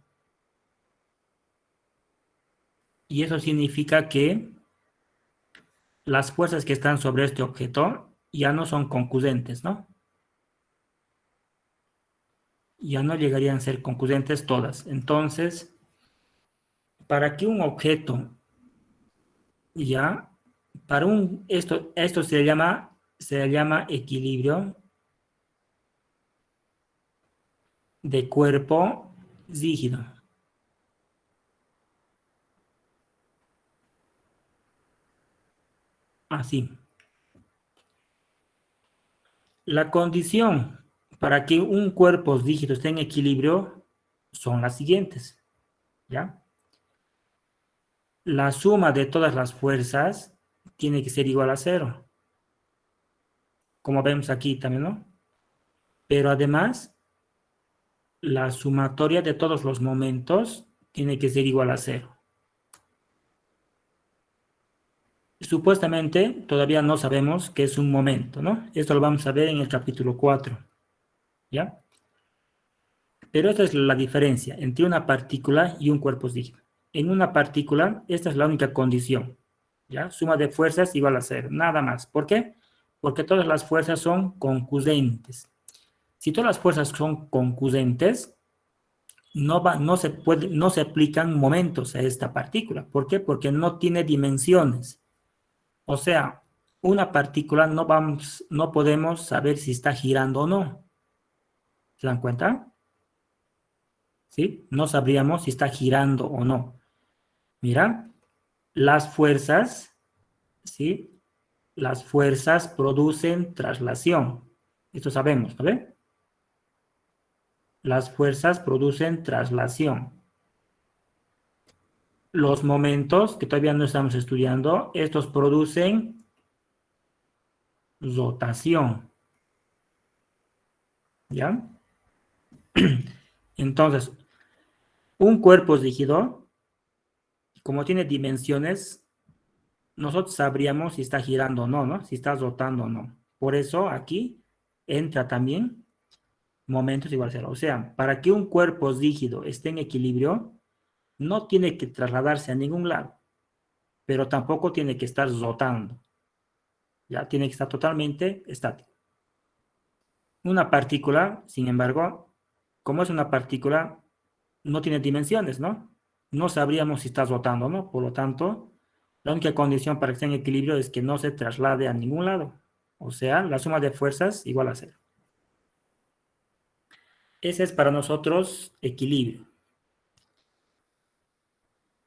Y eso significa que las fuerzas que están sobre este objeto ya no son concurrentes, ¿no? Ya no llegarían a ser concurrentes todas. Entonces, para que un objeto ya, esto se llama equilibrio de cuerpo rígido. Así. La condición para que un cuerpo rígido esté en equilibrio son las siguientes, ¿ya? La suma de todas las fuerzas tiene que ser igual a 0. Como vemos aquí también, ¿no? Pero además, la sumatoria de todos los momentos tiene que ser igual a 0. Supuestamente, todavía no sabemos qué es un momento, ¿no? Esto lo vamos a ver en el capítulo 4, ¿ya? Pero esta es la diferencia entre una partícula y un cuerpo rígido. En una partícula, esta es la única condición, ¿ya? Suma de fuerzas igual a 0, nada más. ¿Por qué? Porque todas las fuerzas son concurrentes. Si todas las fuerzas son concurrentes, no se aplican momentos a esta partícula. ¿Por qué? Porque no tiene dimensiones. O sea, una partícula no podemos saber si está girando o no. ¿Se dan cuenta? ¿Sí? No sabríamos si está girando o no. Mira, las fuerzas, ¿sí? Las fuerzas producen traslación. Esto sabemos, ¿no ve? Las fuerzas producen traslación. Los momentos, que todavía no estamos estudiando, estos producen rotación. ¿Ya? Entonces, un cuerpo rígido, como tiene dimensiones, nosotros sabríamos si está girando o no, ¿no? Si está rotando o no. Por eso aquí entra también momentos igual a 0. O sea, para que un cuerpo rígido esté en equilibrio, no tiene que trasladarse a ningún lado, pero tampoco tiene que estar rotando. Ya tiene que estar totalmente estático. Una partícula, sin embargo, como es una partícula, no tiene dimensiones, ¿no? No sabríamos si está rotando o no. Por lo tanto, la única condición para que esté en equilibrio es que no se traslade a ningún lado. O sea, la suma de fuerzas igual a 0. Ese es para nosotros equilibrio.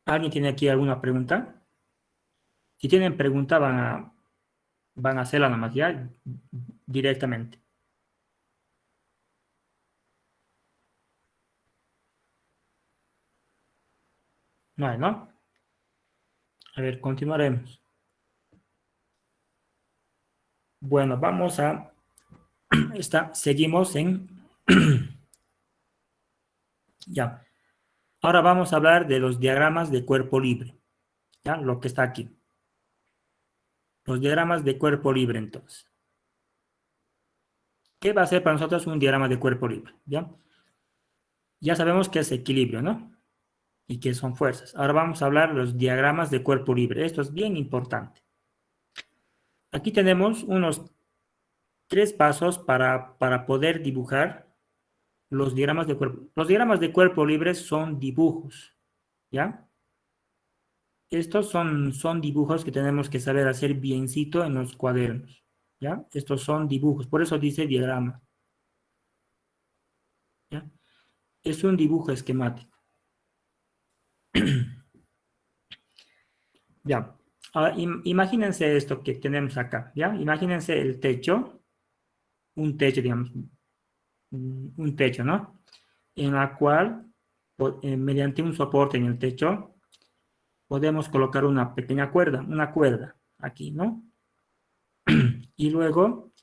¿Alguien tiene aquí alguna pregunta? Si tienen pregunta, van a hacerla nomás ya directamente. No hay, ¿no? A ver, continuaremos. Bueno, vamos a... seguimos en... Ya. Ahora vamos a hablar de los diagramas de cuerpo libre. ¿Ya? Lo que está aquí. Los diagramas de cuerpo libre, entonces. ¿Qué va a ser para nosotros un diagrama de cuerpo libre? ¿Ya? Ya sabemos que es equilibrio, ¿no? Y que son fuerzas. Ahora vamos a hablar de los diagramas de cuerpo libre. Esto es bien importante. Aquí tenemos unos 3 pasos para poder dibujar los diagramas de cuerpo. Los diagramas de cuerpo libre son dibujos, ¿ya? Estos son dibujos que tenemos que saber hacer biencito en los cuadernos, ¿ya? Estos son dibujos, por eso dice diagrama, ¿ya? Es un dibujo esquemático. Ya, ahora imagínense esto que tenemos acá, ¿ya? Imagínense el techo, un techo, digamos, un techo, ¿no? En la cual, mediante un soporte en el techo, podemos colocar una pequeña cuerda, aquí, ¿no? Y luego,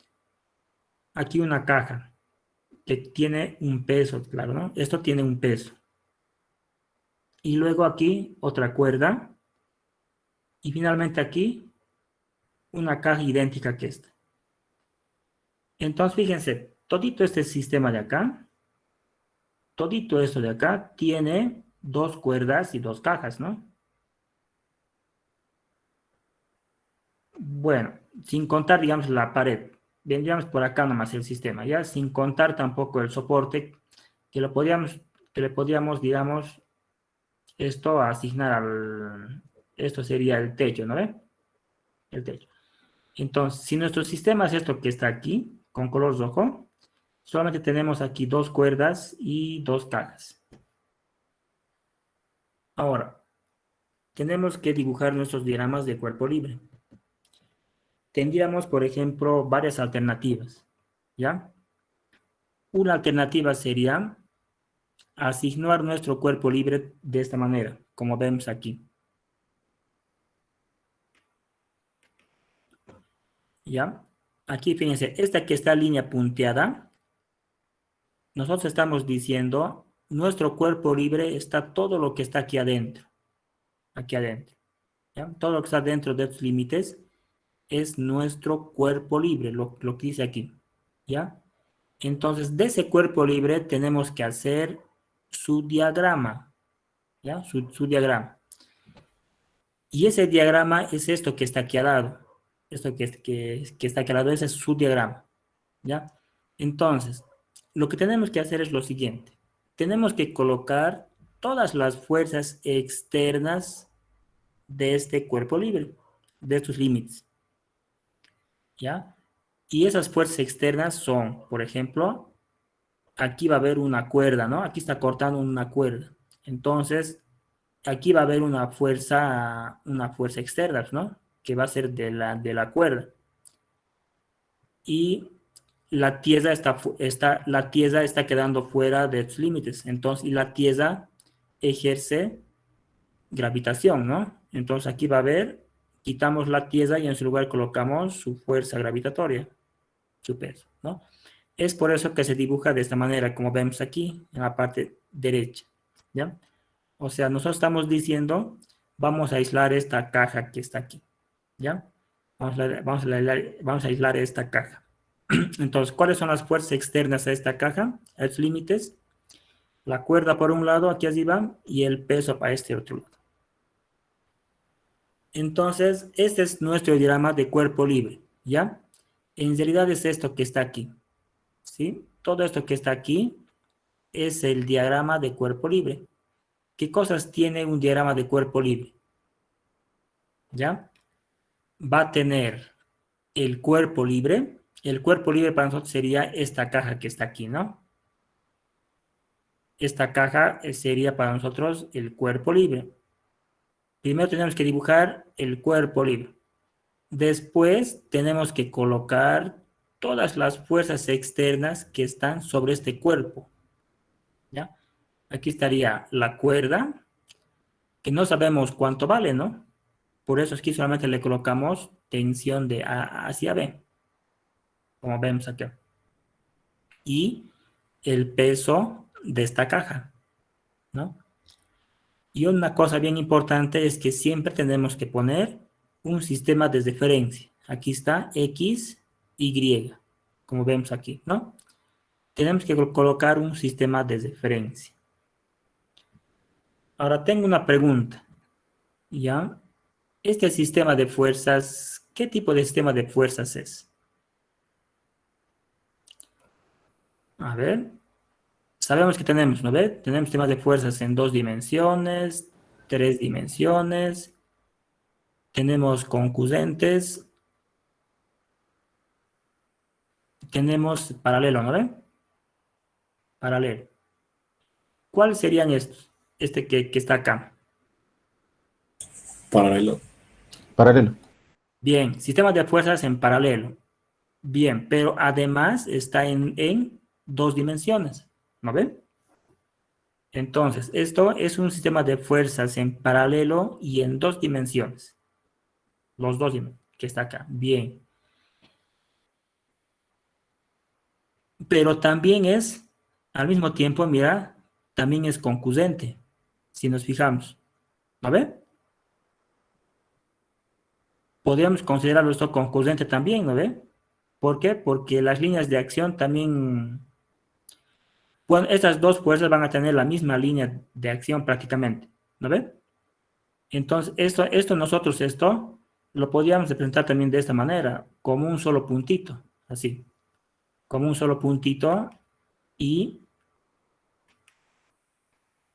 aquí una caja que tiene un peso, claro, ¿no? Esto tiene un peso. Y luego aquí otra cuerda. Y finalmente aquí una caja idéntica que esta. Entonces, fíjense, todito este sistema de acá, todito esto de acá, tiene 2 cuerdas y 2 cajas, ¿no? Bueno, sin contar, digamos, la pared. Vendríamos por acá nomás el sistema, ¿ya? Sin contar tampoco el soporte, que le podríamos, digamos, esto asignar al... Esto sería el techo, ¿no ve? El techo. Entonces, si nuestro sistema es esto que está aquí, con color rojo, solamente tenemos aquí 2 cuerdas y 2 cajas. Ahora, tenemos que dibujar nuestros diagramas de cuerpo libre. Tendríamos, por ejemplo, varias alternativas, ¿ya? Una alternativa sería asignar nuestro cuerpo libre de esta manera, como vemos aquí. ¿Ya? Aquí, fíjense, esta que está línea punteada, nosotros estamos diciendo, nuestro cuerpo libre está todo lo que está aquí adentro. Aquí adentro. ¿Ya? Todo lo que está dentro de estos límites es nuestro cuerpo libre, lo que dice aquí. ¿Ya? Entonces, de ese cuerpo libre tenemos que hacer su diagrama. ¿Ya? Su diagrama. Y ese diagrama es esto que está aquí al lado. Esto que está aquí al lado, ese es su diagrama. ¿Ya? Entonces, lo que tenemos que hacer es lo siguiente. Tenemos que colocar todas las fuerzas externas de este cuerpo libre, de estos límites. ¿Ya? Y esas fuerzas externas son, por ejemplo, aquí va a haber una cuerda, ¿no? Aquí está cortando una cuerda. Entonces, aquí va a haber una fuerza externa, ¿no? Que va a ser de la cuerda. Y la tierra está quedando fuera de sus límites. Entonces, y la tierra ejerce gravitación, ¿no? Entonces aquí va a haber, quitamos la tierra y en su lugar colocamos su fuerza gravitatoria, su peso, ¿no? Es por eso que se dibuja de esta manera, como vemos aquí, en la parte derecha, ¿ya? O sea, nosotros estamos diciendo, vamos a aislar esta caja que está aquí, ¿ya? Vamos a aislar esta caja. Entonces, ¿cuáles son las fuerzas externas a esta caja? A los límites, la cuerda por un lado, aquí arriba, y el peso para este otro lado. Entonces, este es nuestro diagrama de cuerpo libre, ¿ya? En realidad es esto que está aquí, ¿sí? Todo esto que está aquí es el diagrama de cuerpo libre. ¿Qué cosas tiene un diagrama de cuerpo libre? ¿Ya? Va a tener el cuerpo libre. El cuerpo libre para nosotros sería esta caja que está aquí, ¿no? Esta caja sería para nosotros el cuerpo libre. Primero tenemos que dibujar el cuerpo libre. Después tenemos que colocar todas las fuerzas externas que están sobre este cuerpo. ¿Ya? Aquí estaría la cuerda, que no sabemos cuánto vale, ¿no? Por eso aquí solamente le colocamos tensión de A hacia B, como vemos aquí. Y el peso de esta caja, ¿no? Y una cosa bien importante es que siempre tenemos que poner un sistema de referencia. Aquí está X, Y, como vemos aquí, ¿no? Tenemos que colocar un sistema de referencia. Ahora tengo una pregunta, ¿ya? Este sistema de fuerzas, ¿qué tipo de sistema de fuerzas es? A ver, sabemos que tenemos, ¿no ve? Tenemos sistemas de fuerzas en 2 dimensiones, 3 dimensiones, tenemos concurrentes, tenemos paralelo, ¿no ve? Paralelo. ¿Cuáles serían estos? Este que está acá. Paralelo. Paralelo. Bien, sistema de fuerzas en paralelo. Bien, pero además está en 2 dimensiones, ¿no ven? Entonces, esto es un sistema de fuerzas en paralelo y en 2 dimensiones. Los 2 dimensiones, que está acá. Bien. Pero también es, al mismo tiempo, mira, también es concurrente, si nos fijamos. ¿No ven? podríamos considerarlo esto concurrente también, ¿no ve? ¿Por qué? Porque las líneas de acción también, bueno, estas dos fuerzas van a tener la misma línea de acción prácticamente, ¿no ve? Entonces, esto lo podríamos representar también de esta manera, como un solo puntito, así, como un solo puntito y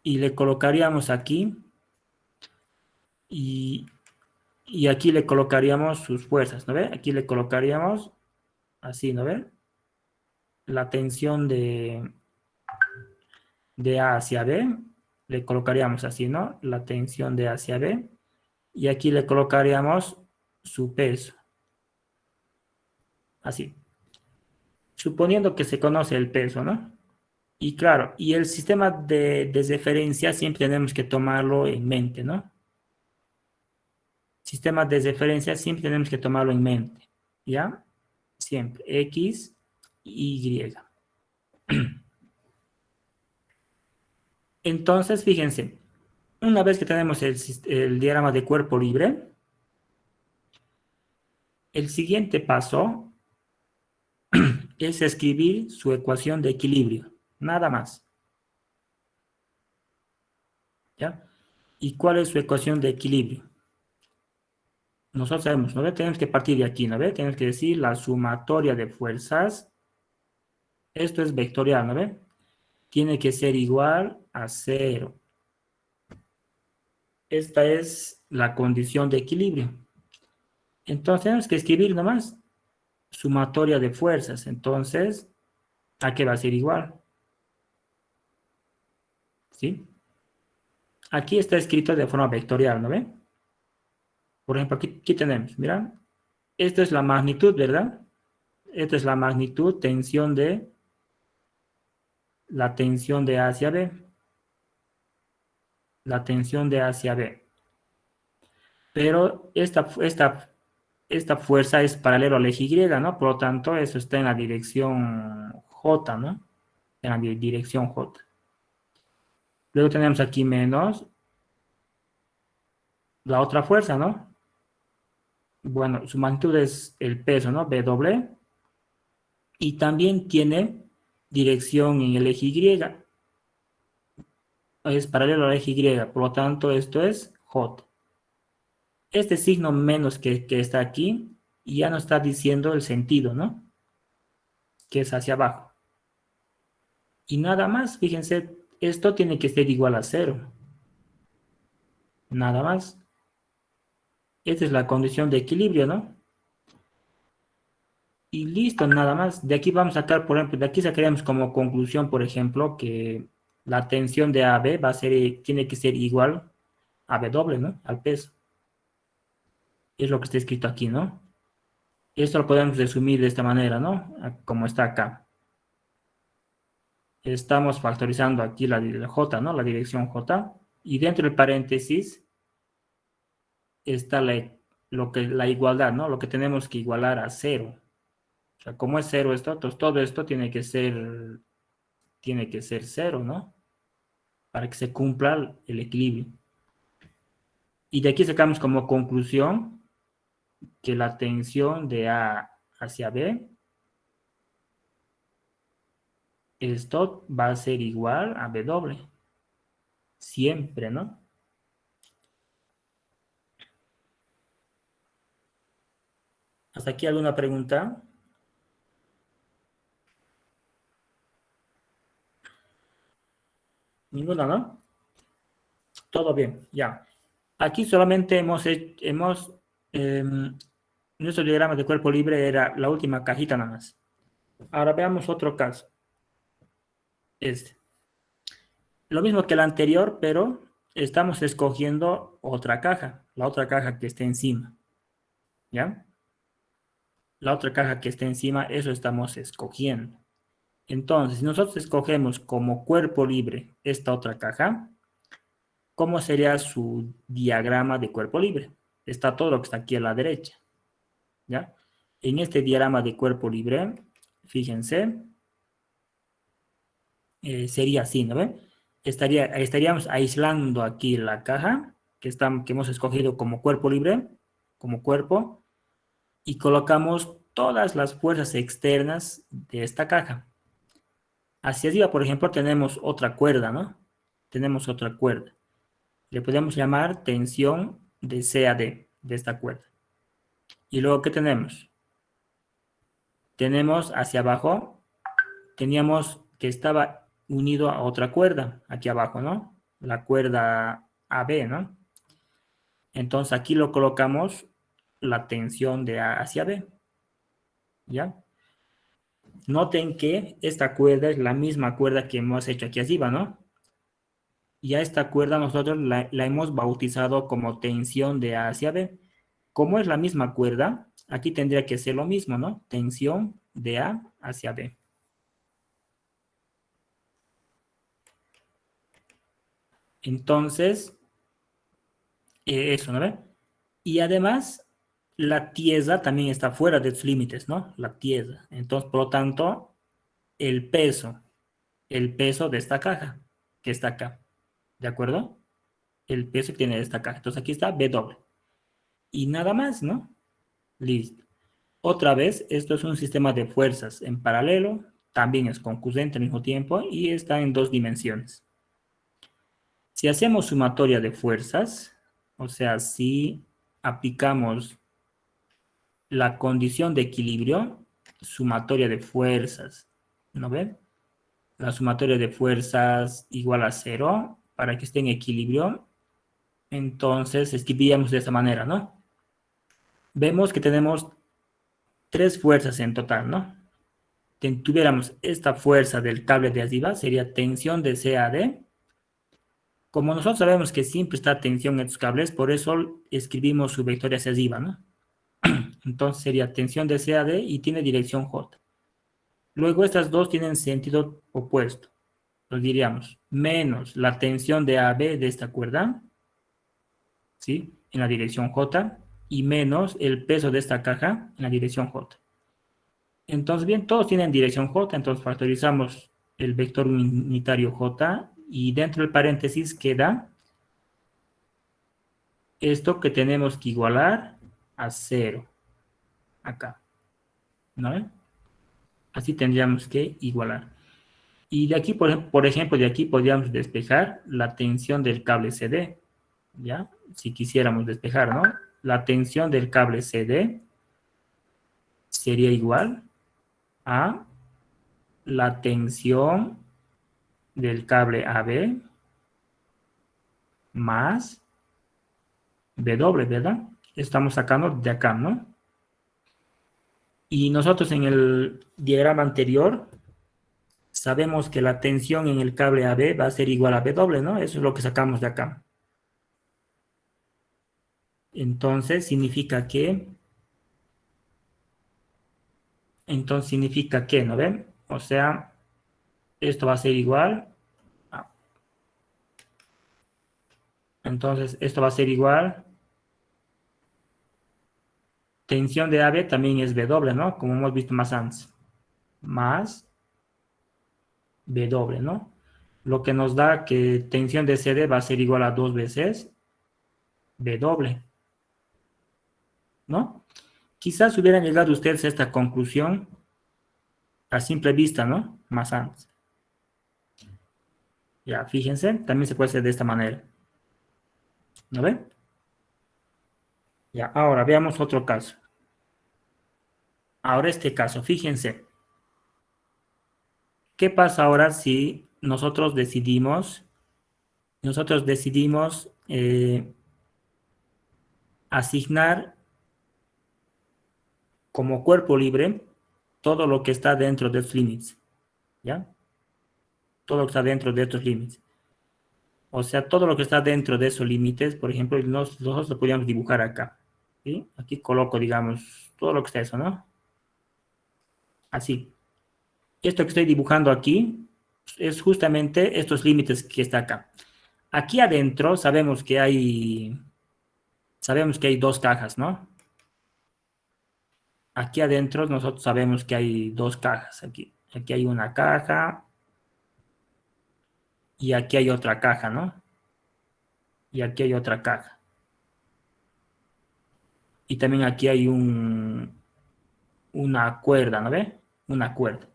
le colocaríamos aquí y aquí le colocaríamos sus fuerzas, ¿no ve? Aquí le colocaríamos así, ¿no ve? La tensión de A hacia B, le colocaríamos así, ¿no? La tensión de A hacia B, y aquí le colocaríamos su peso. Así. Suponiendo que se conoce el peso, ¿no? Y claro, y el sistema de referencia siempre tenemos que tomarlo en mente, ¿no? Sistema de referencia siempre tenemos que tomarlo en mente, ¿ya? Siempre, X, Y. Entonces, fíjense, una vez que tenemos el diagrama de cuerpo libre, el siguiente paso es escribir su ecuación de equilibrio, nada más. ¿Ya? ¿Y cuál es su ecuación de equilibrio? Nosotros sabemos, ¿no? Tenemos que partir de aquí, ¿no? Tenemos que decir la sumatoria de fuerzas. Esto es vectorial, ¿no? Tiene que ser igual a 0. Esta es la condición de equilibrio. Entonces tenemos que escribir nomás sumatoria de fuerzas. Entonces, ¿a qué va a ser igual? ¿Sí? Aquí está escrito de forma vectorial, ¿no ve? Por ejemplo, aquí tenemos, mira, esta es la magnitud, ¿verdad? Esta es la magnitud, la tensión de A hacia B. La tensión de A hacia B. Pero esta fuerza es paralelo al eje Y, ¿no? Por lo tanto, eso está en la dirección J, ¿no? En la dirección J. Luego tenemos aquí menos la otra fuerza, ¿no? Bueno, su magnitud es el peso, ¿no? W. Y también tiene dirección en el eje Y. Es paralelo al eje Y, por lo tanto, esto es J. Este signo menos que está aquí ya nos está diciendo el sentido, ¿no? Que es hacia abajo. Y nada más, fíjense, esto tiene que ser igual a 0. Nada más. Esta es la condición de equilibrio, ¿no? Y listo, nada más. De aquí vamos a sacar, por ejemplo, de aquí sacaríamos como conclusión, por ejemplo, que la tensión de AB tiene que ser igual a W, ¿no? Al peso. Es lo que está escrito aquí, ¿no? Esto lo podemos resumir de esta manera, ¿no? Como está acá. Estamos factorizando aquí la J, ¿no? La dirección J. Y dentro del paréntesis está la igualdad, ¿no? Lo que tenemos que igualar a 0. O sea, como es 0 esto, entonces todo esto tiene que ser 0, ¿no? Para que se cumpla el equilibrio. Y de aquí sacamos como conclusión que la tensión de A hacia B, esto va a ser igual a W. Siempre, ¿no? ¿Hasta aquí alguna pregunta? Ninguna, ¿no? Todo bien, ya. Aquí solamente nuestro diagrama de cuerpo libre era la última cajita nada más. Ahora veamos otro caso. Lo mismo que el anterior, pero estamos escogiendo otra caja, la otra caja que esté encima. ¿Ya? La otra caja que esté encima, eso estamos escogiendo. Entonces, si nosotros escogemos como cuerpo libre esta otra caja, ¿cómo sería su diagrama de cuerpo libre? Está todo lo que está aquí a la derecha. ¿Ya? En este diagrama de cuerpo libre, fíjense, sería así, ¿no ven? Estaríamos aislando aquí la caja que hemos escogido como cuerpo libre como cuerpo, y colocamos todas las fuerzas externas de esta caja. Hacia arriba, por ejemplo, tenemos otra cuerda, ¿no? Tenemos otra cuerda. Le podemos llamar tensión de CAD, de esta cuerda. Y luego, ¿qué tenemos? Tenemos hacia abajo, teníamos que estaba unido a otra cuerda, aquí abajo, ¿no? La cuerda AB, ¿no? Entonces aquí lo colocamos la tensión de A hacia B, ¿ya? Noten que esta cuerda es la misma cuerda que hemos hecho aquí arriba, ¿no? Y a esta cuerda nosotros la hemos bautizado como tensión de A hacia B. Como es la misma cuerda, aquí tendría que ser lo mismo, ¿no? Tensión de A hacia B. Entonces, eso, ¿no ve? Y además, la tierra también está fuera de sus límites, ¿no? La tierra. Entonces, por lo tanto, el peso de esta caja, que está acá, ¿de acuerdo? El peso que tiene esta caja. Entonces, aquí está W. Y nada más, ¿no? Listo. Otra vez, esto es un sistema de fuerzas en paralelo, también es concurrente al mismo tiempo y está en dos dimensiones. Si hacemos sumatoria de fuerzas, o sea, si aplicamos la condición de equilibrio, sumatoria de fuerzas, ¿no ven? La sumatoria de fuerzas igual a 0 para que esté en equilibrio. Entonces escribiríamos de esta manera, ¿no? Vemos que tenemos 3 fuerzas en total, ¿no? Tuviéramos esta fuerza del cable de arriba, sería tensión de CAD. Como nosotros sabemos que siempre está tensión en estos cables, por eso escribimos su vector hacia arriba, ¿no? Entonces sería tensión de CAD y tiene dirección J. Luego estas dos tienen sentido opuesto. Entonces diríamos menos la tensión de AB de esta cuerda, ¿sí? En la dirección J, y menos el peso de esta caja en la dirección J. Entonces, bien, todos tienen dirección J, entonces factorizamos el vector unitario J, y dentro del paréntesis queda esto que tenemos que igualar a 0, acá, ¿no? Así tendríamos que igualar. Y de aquí, por ejemplo, de aquí podríamos despejar la tensión del cable CD, ¿ya? Si quisiéramos despejar, ¿no? La tensión del cable CD sería igual a la tensión del cable AB más W, ¿verdad? Estamos sacando de acá, ¿no? Y nosotros en el diagrama anterior sabemos que la tensión en el cable AB va a ser igual a W, ¿no? Eso es lo que sacamos de acá. Entonces significa que, ¿no ven? O sea, esto va a ser igual. Entonces, esto va a ser igual. Tensión de AB también es W, ¿no? Como hemos visto más antes. Más W, ¿no? Lo que nos da que tensión de CD va a ser igual a 2 veces W, ¿no? Quizás hubieran llegado ustedes a esta conclusión a simple vista, ¿no? Más antes. Ya, fíjense, también se puede hacer de esta manera. ¿No ven? Ya, ahora veamos otro caso. Ahora este caso, fíjense. ¿Qué pasa ahora si nosotros decidimos asignar como cuerpo libre todo lo que está dentro de estos límites? ¿Ya? Todo lo que está dentro de estos límites. O sea, todo lo que está dentro de esos límites, por ejemplo, nosotros lo podríamos dibujar acá. ¿Sí? Aquí coloco, digamos, todo lo que está eso, ¿no? Así. Esto que estoy dibujando aquí es justamente estos límites que está acá. Aquí adentro sabemos que hay dos cajas, ¿no? Aquí adentro nosotros sabemos que hay dos cajas. Aquí hay una caja y aquí hay otra caja, ¿no? Y aquí hay otra caja. Y también aquí hay una cuerda, ¿no ve? Una cuerda.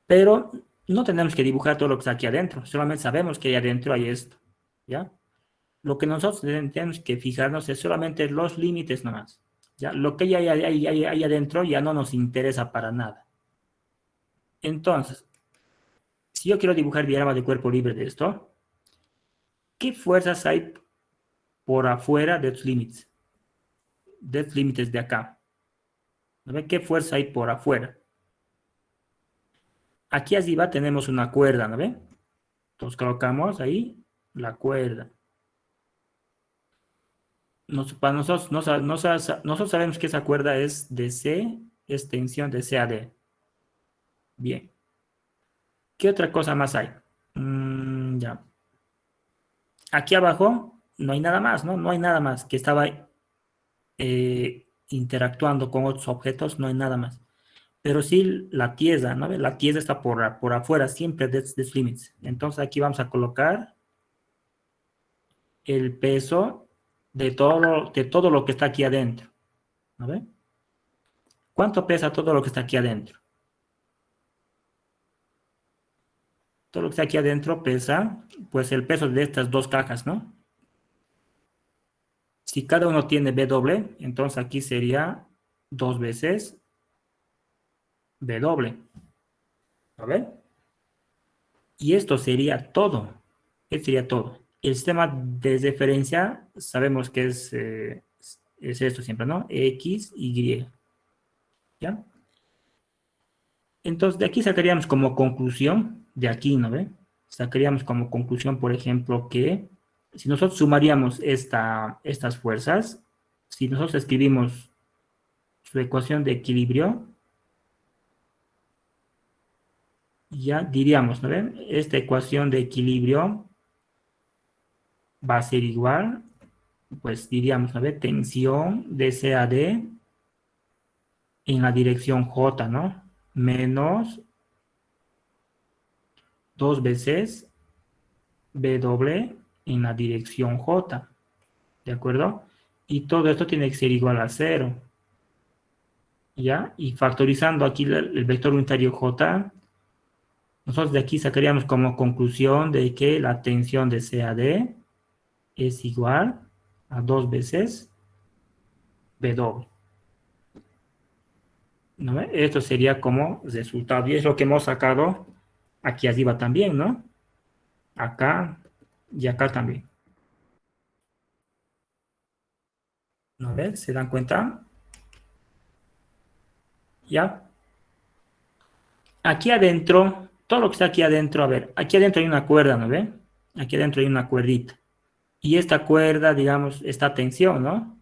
Pero no tenemos que dibujar todo lo que está aquí adentro. Solamente sabemos que ahí adentro hay esto, ¿ya? Lo que nosotros tenemos que fijarnos es solamente los límites nomás, ¿ya? Lo que hay ahí adentro ya no nos interesa para nada. Entonces, si yo quiero dibujar diagrama de cuerpo libre de esto, ¿qué fuerzas hay por afuera de estos límites? De estos límites de acá. ¿No ve? ¿Qué fuerza hay por afuera? Aquí arriba tenemos una cuerda, ¿no ve? Entonces colocamos ahí la cuerda. Para nosotros, nosotros sabemos que esa cuerda es de C, es tensión de C a D. Bien. ¿Qué otra cosa más hay? Ya. Aquí abajo no hay nada más, ¿no? No hay nada más que estaba interactuando con otros objetos, no hay nada más. Pero sí la tierra, ¿no? La tierra está por afuera siempre de estos límites. Entonces aquí vamos a colocar el peso de todo lo que está aquí adentro. ¿No ve? ¿Cuánto pesa todo lo que está aquí adentro? Todo lo que está aquí adentro pesa, pues el peso de estas dos cajas, ¿no? Si cada uno tiene B doble, entonces aquí sería 2 veces B doble. ¿A ver? Y esto sería todo. Esto sería todo. El sistema de referencia sabemos que es esto siempre, ¿no? X, Y. ¿Ya? Entonces, de aquí sacaríamos como conclusión, de aquí, ¿no ve? Sacaríamos como conclusión, por ejemplo, que si nosotros sumaríamos estas fuerzas, si nosotros escribimos su ecuación de equilibrio, ya diríamos, ¿no ven? Esta ecuación de equilibrio va a ser igual, pues diríamos, ¿no ve? Tensión de C a D en la dirección J, ¿no? Menos 2 veces B doble en la dirección J, ¿de acuerdo? Y todo esto tiene que ser igual a 0, ¿ya? Y factorizando aquí el vector unitario J, nosotros de aquí sacaríamos como conclusión de que la tensión de C a D es igual a 2 veces B doble. ¿No ve? Esto sería como resultado, y es lo que hemos sacado aquí arriba también, ¿no? Acá y acá también. ¿No ve? ¿Se dan cuenta? ¿Ya? Aquí adentro, todo lo que está aquí adentro, a ver, aquí adentro hay una cuerda, ¿no ve? Aquí adentro hay una cuerdita. Y esta cuerda, digamos, está tensión, ¿no?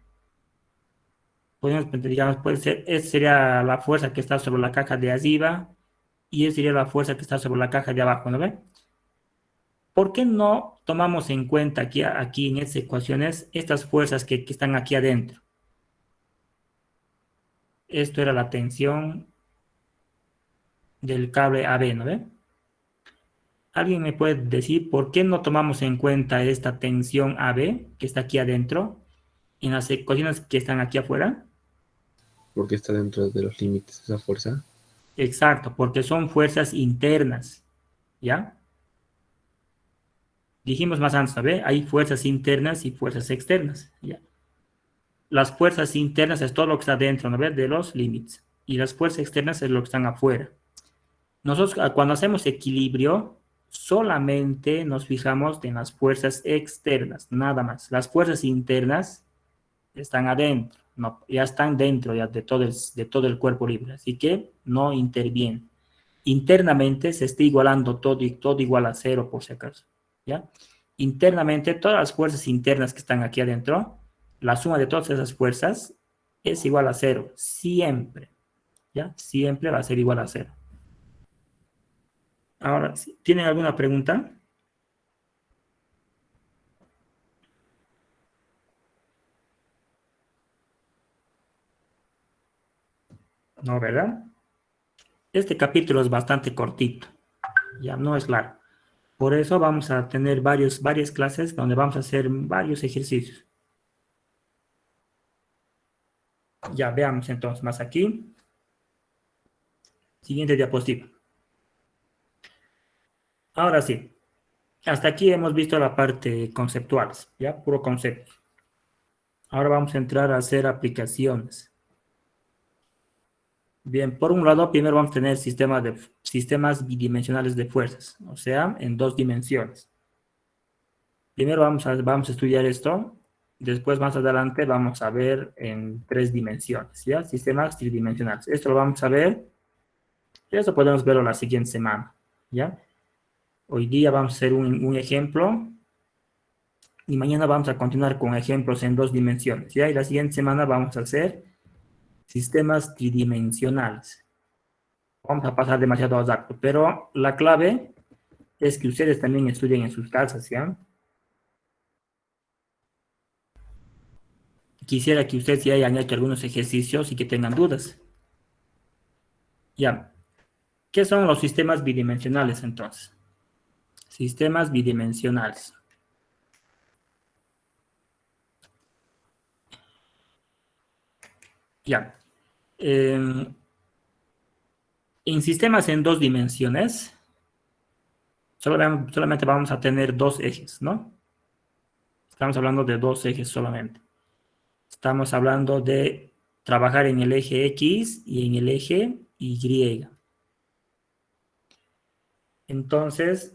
Podemos, digamos, puede ser, esa sería la fuerza que está sobre la caja de arriba y esa sería la fuerza que está sobre la caja de abajo, ¿no ve? ¿Por qué no tomamos en cuenta aquí en estas ecuaciones estas fuerzas que están aquí adentro? Esto era la tensión del cable AB, ¿no ve? ¿Alguien me puede decir por qué no tomamos en cuenta esta tensión AB que está aquí adentro en las ecuaciones que están aquí afuera? Porque está dentro de los límites esa fuerza. Exacto, porque son fuerzas internas, ¿ya? Dijimos más antes, ¿ve? Hay fuerzas internas y fuerzas externas, ¿ya? Las fuerzas internas es todo lo que está dentro, ¿no ve? De los límites. Y las fuerzas externas es lo que están afuera. Nosotros cuando hacemos equilibrio, solamente nos fijamos en las fuerzas externas, nada más. Las fuerzas internas están adentro, no, ya están dentro ya de todo el cuerpo libre, así que no intervienen. Internamente se está igualando todo y todo igual a 0 por si acaso, ¿ya? Internamente todas las fuerzas internas que están aquí adentro, la suma de todas esas fuerzas es igual a 0, siempre, ¿ya? Siempre va a ser igual a 0. Ahora, ¿tienen alguna pregunta? No, ¿verdad? Este capítulo es bastante cortito, ya no es largo. Por eso vamos a tener varias clases donde vamos a hacer varios ejercicios. Ya veamos entonces más aquí. Siguiente diapositiva. Ahora sí, hasta aquí hemos visto la parte conceptual, ya, puro concepto. Ahora vamos a entrar a hacer aplicaciones. Bien, por un lado, primero vamos a tener sistemas bidimensionales de fuerzas, o sea, en 2 dimensiones. Primero vamos a estudiar esto, después más adelante vamos a ver en 3 dimensiones, ¿ya? Sistemas tridimensionales. Esto lo vamos a ver, y esto podemos verlo la siguiente semana, ¿ya? Hoy día vamos a hacer un ejemplo y mañana vamos a continuar con ejemplos en 2 dimensiones, ¿ya? Y la siguiente semana vamos a hacer sistemas tridimensionales. Vamos a pasar demasiado rápido, pero la clave es que ustedes también estudien en sus casas, ¿ya? Quisiera que ustedes ya hayan hecho algunos ejercicios y que tengan dudas. Ya. ¿Qué son los sistemas bidimensionales entonces? Sistemas bidimensionales. Ya. En sistemas en 2 dimensiones, solamente vamos a tener 2 ejes, ¿no? Estamos hablando de 2 ejes solamente. Estamos hablando de trabajar en el eje X y en el eje Y. Entonces,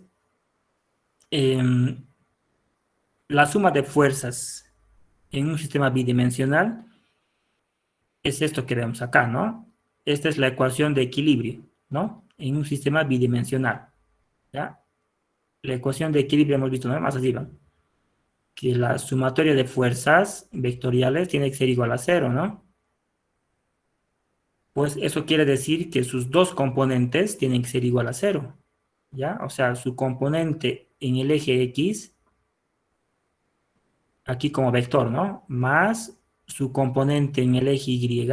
la suma de fuerzas en un sistema bidimensional es esto que vemos acá, ¿no? Esta es la ecuación de equilibrio, ¿no? En un sistema bidimensional, ¿ya? La ecuación de equilibrio hemos visto, ¿no? Más arriba, que la sumatoria de fuerzas vectoriales tiene que ser igual a 0, ¿no? Pues eso quiere decir que sus 2 componentes tienen que ser igual a 0, ¿ya? O sea, su componente en el eje X, aquí como vector, ¿no? Más su componente en el eje Y,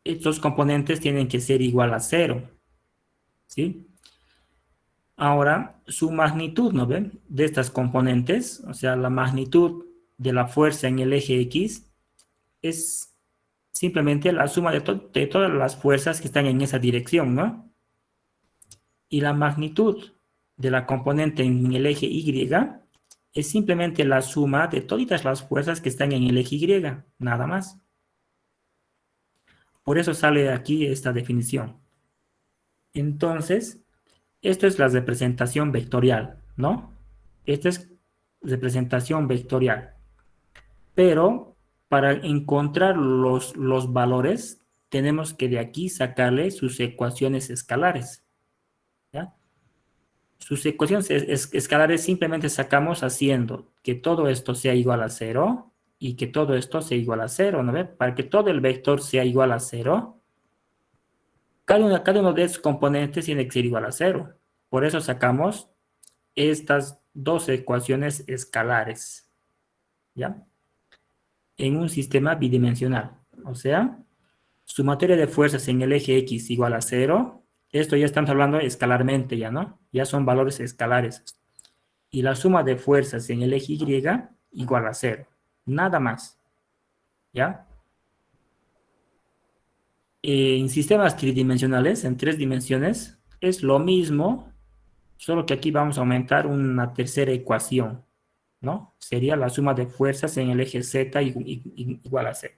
estos componentes tienen que ser igual a 0, ¿sí? Ahora, su magnitud, ¿no ven? De estas componentes, o sea, la magnitud de la fuerza en el eje X es simplemente la suma de todas las fuerzas que están en esa dirección, ¿no? Y la magnitud de la componente en el eje Y es simplemente la suma de todas las fuerzas que están en el eje Y, nada más. Por eso sale aquí esta definición. Entonces, esto es la representación vectorial, ¿no? Esta es representación vectorial. Pero para encontrar los valores, tenemos que de aquí sacarle sus ecuaciones escalares, ¿ya? Sus ecuaciones escalares simplemente sacamos haciendo que todo esto sea igual a 0 y que todo esto sea igual a 0, ¿no ve? Para que todo el vector sea igual a 0, cada uno de esos componentes tiene que ser igual a 0. Por eso sacamos estas 2 ecuaciones escalares, ¿ya? En un sistema bidimensional. O sea, sumatoria de fuerzas en el eje X igual a 0. Esto ya estamos hablando escalarmente ya, ¿no? Ya son valores escalares. Y la suma de fuerzas en el eje Y igual a 0. Nada más. ¿Ya? En sistemas tridimensionales, en 3 dimensiones, es lo mismo, solo que aquí vamos a aumentar una tercera ecuación, ¿no? Sería la suma de fuerzas en el eje Z igual a 0.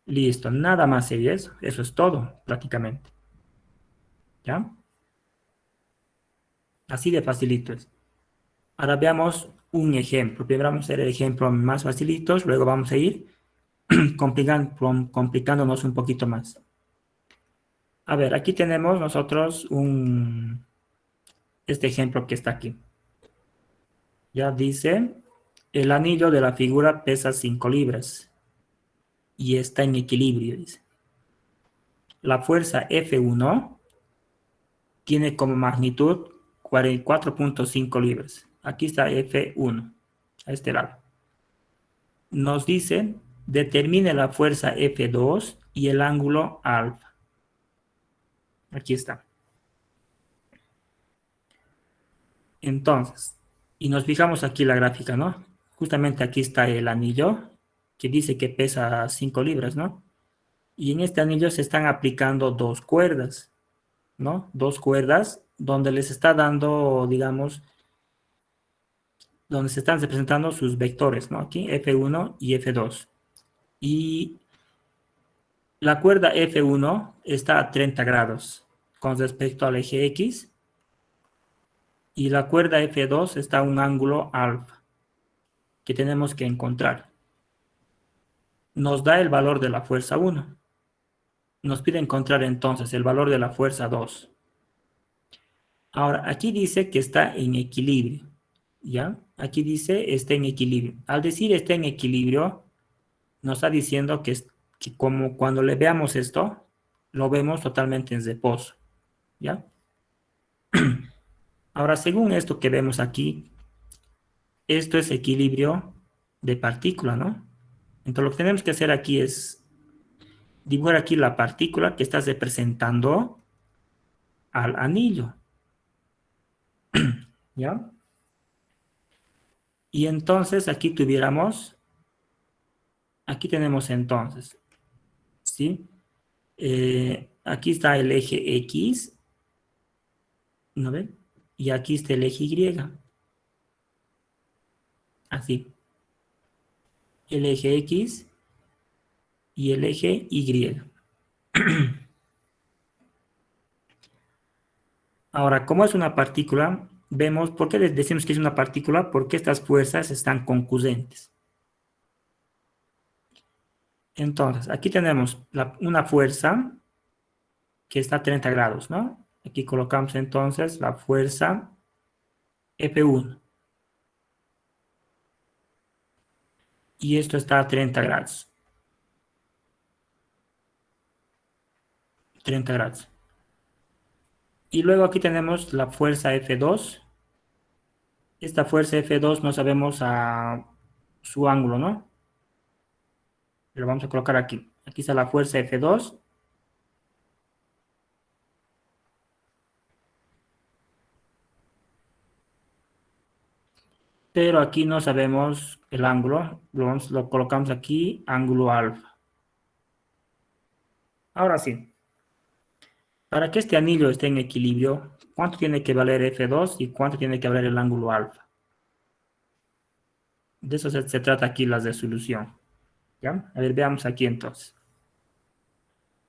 Listo, nada más sería eso. Eso es todo, prácticamente. ¿Ya? Así de facilito es. Ahora veamos un ejemplo. Primero vamos a hacer el ejemplo más facilitos, luego vamos a ir complicándonos un poquito más. A ver, aquí tenemos nosotros este ejemplo que está aquí. Ya dice, el anillo de la figura pesa 5 libras y está en equilibrio, dice. La fuerza F1 tiene como magnitud 44.5 libras. Aquí está F1, a este lado. Nos dice, determine la fuerza F2 y el ángulo alfa. Aquí está. Entonces, Y nos fijamos aquí la gráfica, ¿no? Justamente aquí está el anillo que dice que pesa 5 libras, ¿no? Y en este anillo se están aplicando 2 cuerdas, ¿no? 2 cuerdas donde les está dando, digamos, donde se están representando sus vectores, ¿no? Aquí F1 y F2. Y la cuerda F1 está a 30 grados con respecto al eje X. Y la cuerda F2 está a un ángulo alfa que tenemos que encontrar. Nos da el valor de la fuerza 1. Nos pide encontrar entonces el valor de la fuerza 2. Ahora, aquí dice que está en equilibrio. ¿Ya? Aquí dice está en equilibrio. Al decir está en equilibrio, nos está diciendo que como cuando le veamos esto, lo vemos totalmente en reposo. ¿Ya? Ahora, según esto que vemos aquí, esto es equilibrio de partícula, ¿no? Entonces, lo que tenemos que hacer aquí es dibujar aquí la partícula que está representando al anillo. ¿Ya? Y entonces aquí tenemos entonces, ¿sí? Aquí está el eje X, ¿no ven? Y aquí está el eje Y. Así. El eje X y el eje Y. Ahora, como es una partícula, vemos, ¿por qué decimos que es una partícula? Porque estas fuerzas están concurrentes. Entonces, aquí tenemos una fuerza que está a 30 grados, ¿no? Aquí colocamos entonces la fuerza F1. Y esto está a 30 grados. 30 grados. Y luego aquí tenemos la fuerza F2. Esta fuerza F2 no sabemos su ángulo, ¿no? Lo vamos a colocar aquí. Aquí está la fuerza F2. Pero aquí no sabemos el ángulo. Lo colocamos aquí, ángulo alfa. Ahora sí. Para que este anillo esté en equilibrio, ¿cuánto tiene que valer F2 y cuánto tiene que valer el ángulo alfa? De eso se trata aquí la resolución. ¿Ya? A ver, veamos aquí entonces.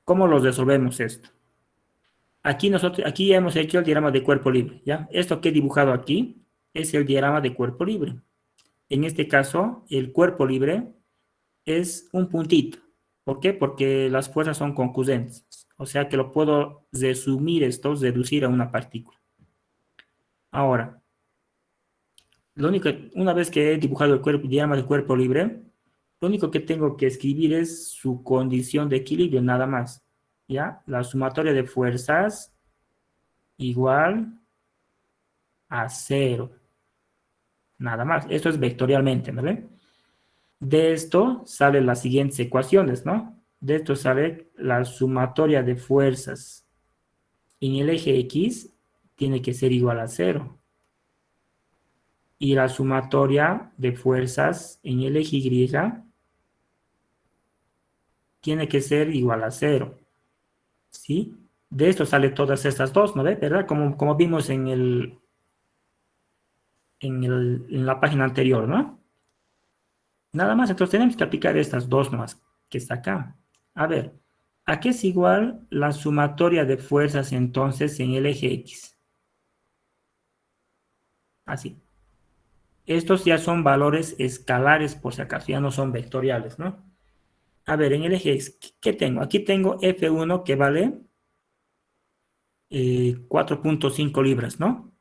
¿Cómo lo resolvemos esto? Aquí ya hemos hecho el diagrama de cuerpo libre. ¿Ya? Esto que he dibujado aquí es el diagrama de cuerpo libre. En este caso, el cuerpo libre es un puntito. ¿Por qué? Porque las fuerzas son concurrentes. O sea que lo puedo reducir a una partícula. Ahora, una vez que he dibujado el diagrama de cuerpo libre, lo único que tengo que escribir es su condición de equilibrio, nada más. ¿Ya? La sumatoria de fuerzas igual a 0. Nada más. Esto es vectorialmente, ¿no ven? De esto salen las siguientes ecuaciones, ¿no? De esto sale la sumatoria de fuerzas en el eje X tiene que ser igual a 0. Y la sumatoria de fuerzas en el eje Y tiene que ser igual a 0. ¿Sí? De esto salen todas estas dos, ¿no ve? ¿Verdad? Como vimos en la página anterior, ¿no? Nada más, entonces tenemos que aplicar estas dos nomás, que está acá. A ver, ¿a qué es igual la sumatoria de fuerzas entonces en el eje X? Así. Estos ya son valores escalares, por si acaso, ya no son vectoriales, ¿no? A ver, en el eje X, ¿qué tengo? Aquí tengo F1 que vale 4.5 libras, ¿no?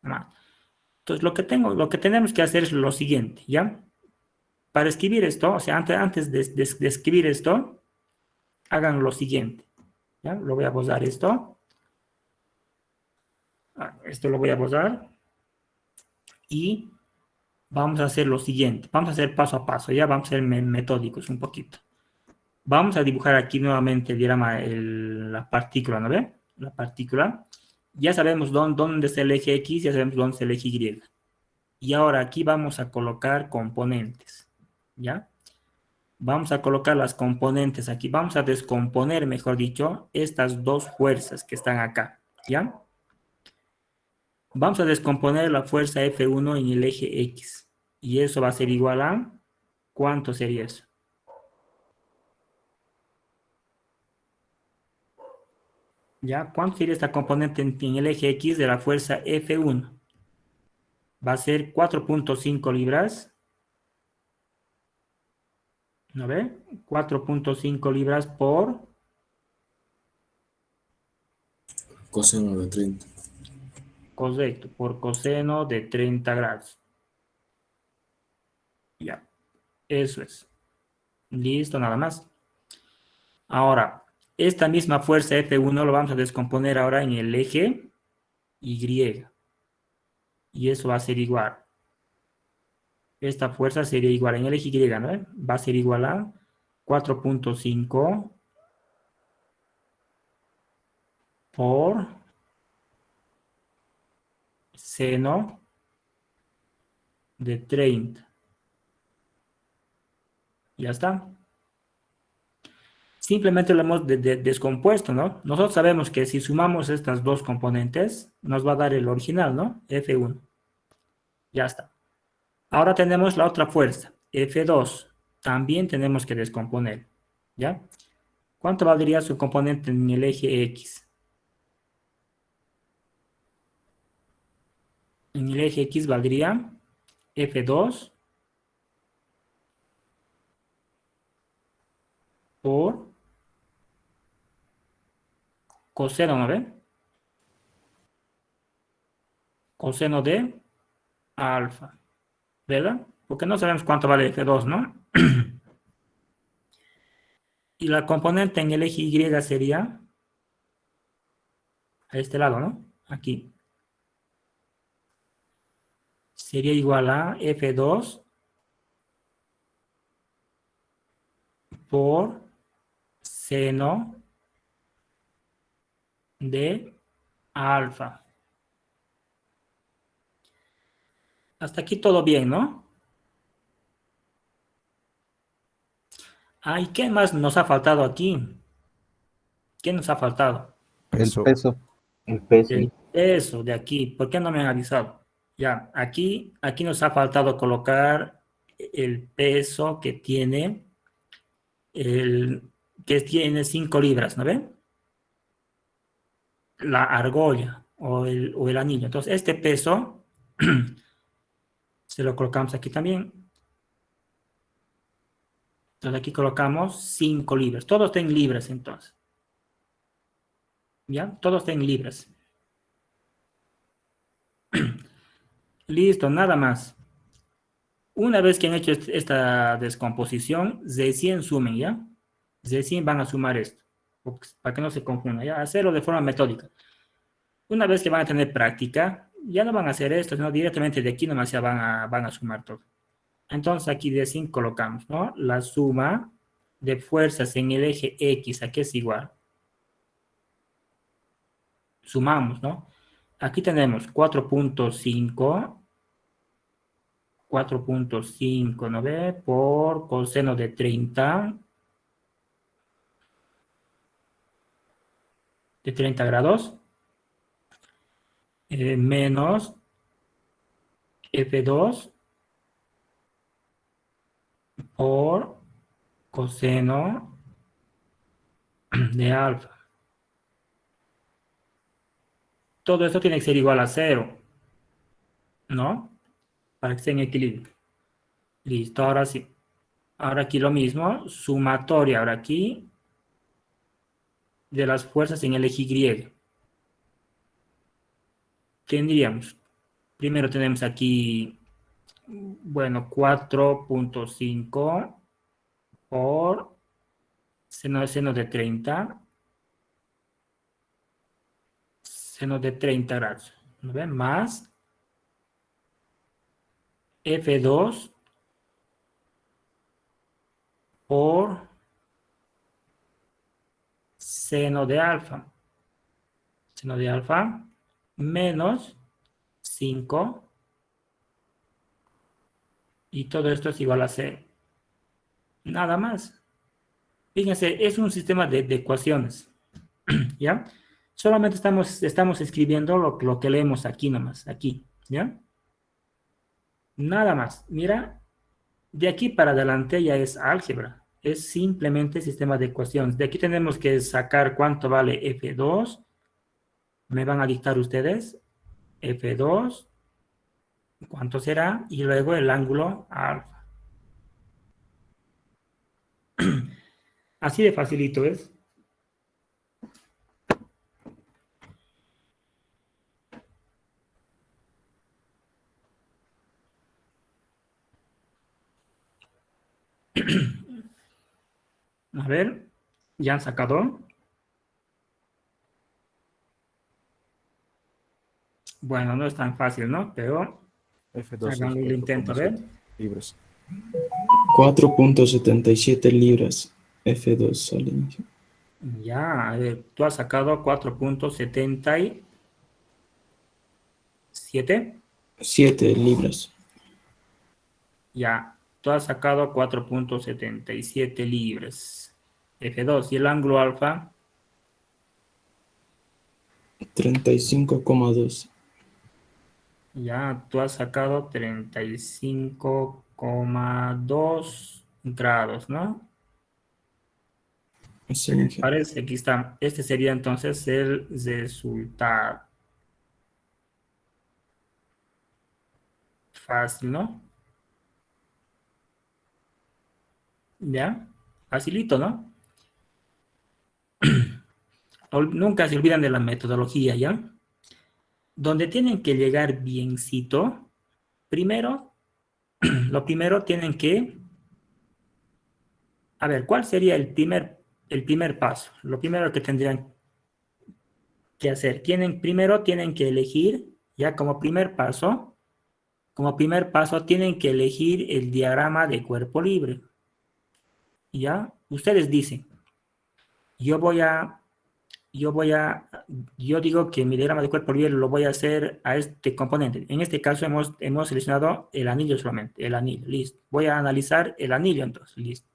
Entonces, lo que tenemos que hacer es lo siguiente, ¿ya? Para escribir esto, o sea, antes de escribir esto, hagan lo siguiente, ¿ya? Lo voy a borrar esto. Esto lo voy a borrar. Y vamos a hacer lo siguiente. Vamos a hacer paso a paso, ya vamos a ser metódicos un poquito. Vamos a dibujar aquí nuevamente el diagrama, la partícula, ¿no ve? La partícula. Ya sabemos dónde está el eje X, ya sabemos dónde está el eje Y. Y ahora aquí vamos a colocar componentes, ¿ya? Vamos a colocar las componentes aquí. Vamos a descomponer, mejor dicho, estas dos fuerzas que están acá, ¿ya? Vamos a descomponer la fuerza F1 en el eje X. Y eso va a ser igual a... ¿Cuánto sería eso? ¿Ya? ¿Cuánto sería esta componente en el eje X de la fuerza F1? Va a ser 4.5 libras. ¿No ve? 4.5 libras por Coseno de 30. correcto, por coseno de 30 grados. Ya, eso es. Listo, nada más. Ahora, esta misma fuerza F1 lo vamos a descomponer ahora en el eje Y. Y eso va a ser igual. Esta fuerza sería igual en el eje Y, ¿no? Va a ser igual a 4.5 por seno de 30. Ya está. Simplemente lo hemos descompuesto, ¿no? Nosotros sabemos que si sumamos estas dos componentes, nos va a dar el original, ¿no? F1. Ya está. Ahora tenemos la otra fuerza, F2. También tenemos que descomponer, ¿ya? ¿Cuánto valdría su componente en el eje X? En el eje X valdría F2 por coseno, ¿no ve? Coseno de alfa, ¿verdad? Porque no sabemos cuánto vale F2, ¿no? Y la componente en el eje Y sería a este lado, ¿no? Aquí. Sería igual a F2 por seno de alfa. Hasta aquí todo bien, ¿no? Ah, ¿y qué más nos ha faltado aquí? ¿Qué nos ha faltado? Peso. El peso. El peso de aquí. ¿Por qué no me han avisado? Ya, aquí nos ha faltado colocar el peso que tiene que tiene 5 libras, ¿no ven? La argolla o el anillo. Entonces, este peso se lo colocamos aquí también. Entonces, aquí colocamos 5 libras. Todos están en libras, entonces. ¿Ya? Todos están en libras. Listo, nada más. Una vez que han hecho esta descomposición, recién sumen, ¿ya? Recién van a sumar esto, para que no se confunda, ¿ya? Hacerlo de forma metódica. Una vez que van a tener práctica, ya no van a hacer esto, sino directamente de aquí nomás ya van a sumar todo. Entonces aquí de 5 colocamos, ¿no? La suma de fuerzas en el eje X, aquí es igual. Sumamos, ¿no? Aquí tenemos 4.5, ¿no ve? Por coseno de 30 grados, menos F2 por coseno de alfa. Todo esto tiene que ser igual a 0, ¿no? Para que esté en equilibrio. Listo, ahora sí. Ahora aquí lo mismo, sumatoria, ahora aquí, de las fuerzas en el eje Y. Tendríamos, primero tenemos aquí, bueno, 4.5 por seno de 30. Seno de 30 grados. ¿No ven? Más F2 por seno de alfa. Seno de alfa menos 5 Y todo esto es igual a 0. Nada más. Fíjense, es un sistema de ecuaciones. ¿Ya? Solamente estamos escribiendo lo que leemos aquí nomás, aquí. ¿Ya? Nada más. Mira, de aquí para adelante ya es álgebra. Es simplemente sistema de ecuaciones. De aquí tenemos que sacar cuánto vale F2. Me van a dictar ustedes. F2. ¿Cuánto será? Y luego el ángulo alfa. Así de facilito es. A ver, ya han sacado. Bueno, no es tan fácil, ¿no? Pero F2 hagan el intento, a ver. libras. 4.77 libras. F2 sale. Ya, a ver, tú has sacado 4.77. 7 libras. Ya, tú has sacado 4.77 libras. F2. ¿Y el ángulo alfa? 35,2. Ya, tú has sacado 35,2 grados, ¿no? Sí, Inge. Parece, aquí está. Este sería entonces el resultado. Fácil, ¿no? ¿Ya? Facilito, ¿no? Nunca se olvidan de la metodología, ¿ya? Donde tienen que llegar biencito, primero, lo primero tienen que... A ver, ¿cuál sería el primer paso? Lo primero que tendrían que hacer. Primero tienen que elegir, ya como primer paso tienen que elegir el diagrama de cuerpo libre. ¿Ya? Ustedes dicen, yo digo que mi diagrama de cuerpo libre lo voy a hacer a este componente. En este caso hemos seleccionado el anillo solamente, el anillo, listo. Voy a analizar el anillo entonces, listo.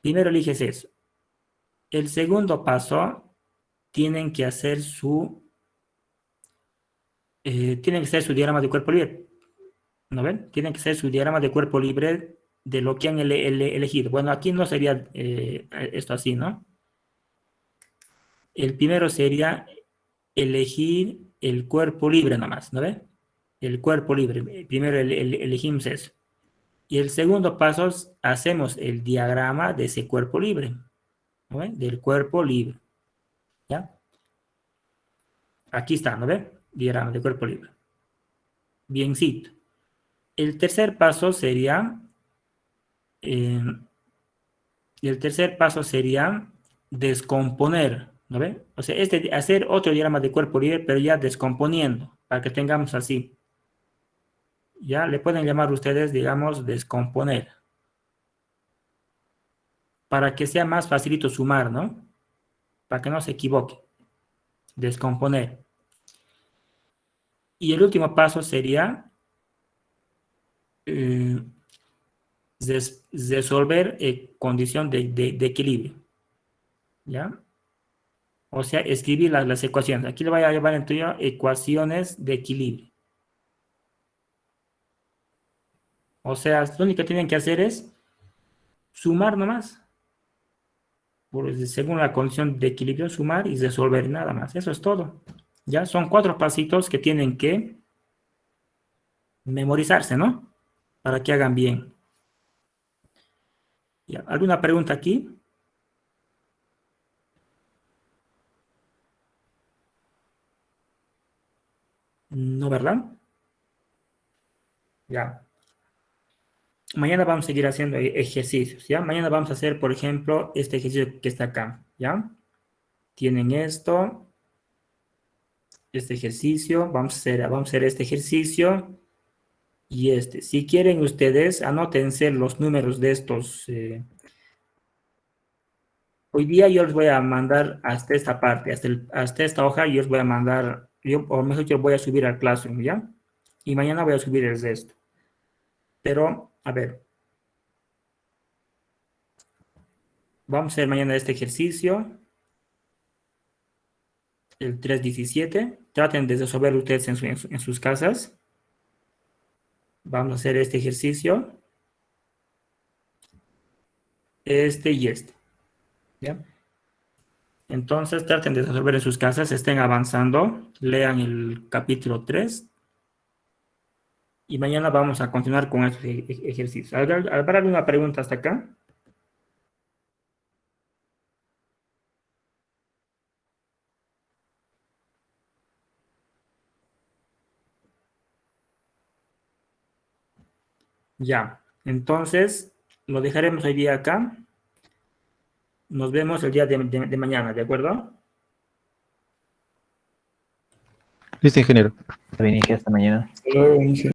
Primero eliges eso. El segundo paso, tienen que hacer su diagrama de cuerpo libre. ¿No ven? Tienen que hacer su diagrama de cuerpo libre de lo que han elegido. Bueno, aquí no sería esto así, ¿no? El primero sería elegir el cuerpo libre nomás, ¿no ven? El cuerpo libre. Primero elegimos eso. Y el segundo paso es hacemos el diagrama de ese cuerpo libre. ¿No ven? Del cuerpo libre. ¿Ya? Aquí está, ¿no ven? Diagrama de cuerpo libre. Biencito. El tercer paso sería descomponer, ¿no ve? O sea, hacer otro diagrama de cuerpo libre, pero ya descomponiendo, para que tengamos así. Ya le pueden llamar ustedes, digamos, descomponer. Para que sea más facilito sumar, ¿no? Para que no se equivoque. Descomponer. Y el último paso sería resolver condición de equilibrio. ¿Ya? O sea, escribir las ecuaciones. Aquí le voy a llevar en tuyo ecuaciones de equilibrio. O sea, lo único que tienen que hacer es sumar nomás. Según la condición de equilibrio, sumar y resolver nada más. Eso es todo. Ya son 4 pasitos que tienen que memorizarse, ¿no? Para que hagan bien. ¿Ya? ¿Alguna pregunta aquí? No, ¿verdad? Ya. Mañana vamos a seguir haciendo ejercicios, ¿ya? Mañana vamos a hacer, por ejemplo, este ejercicio que está acá, ¿ya? Tienen esto, este ejercicio, vamos a hacer este ejercicio y este. Si quieren ustedes, anótense los números de estos. Hoy día yo les voy a mandar hasta esta parte, hasta esta hoja, yo les voy a mandar, o mejor yo voy a subir al Classroom, ¿ya? Y mañana voy a subir el resto. Pero, a ver. Vamos a hacer mañana este ejercicio. El 3.17. Traten de resolver ustedes en sus casas. Vamos a hacer este ejercicio. Este y este. ¿Ya? Entonces, traten de resolver en sus casas. Estén avanzando. Lean el capítulo 3. Y mañana vamos a continuar con estos ejercicios. ¿Habrá alguna pregunta hasta acá? Ya, entonces lo dejaremos hoy día acá. Nos vemos el día de mañana, ¿de acuerdo? Listo, ingeniero. Está bien, Inge, hasta mañana. Hasta luego, Inge.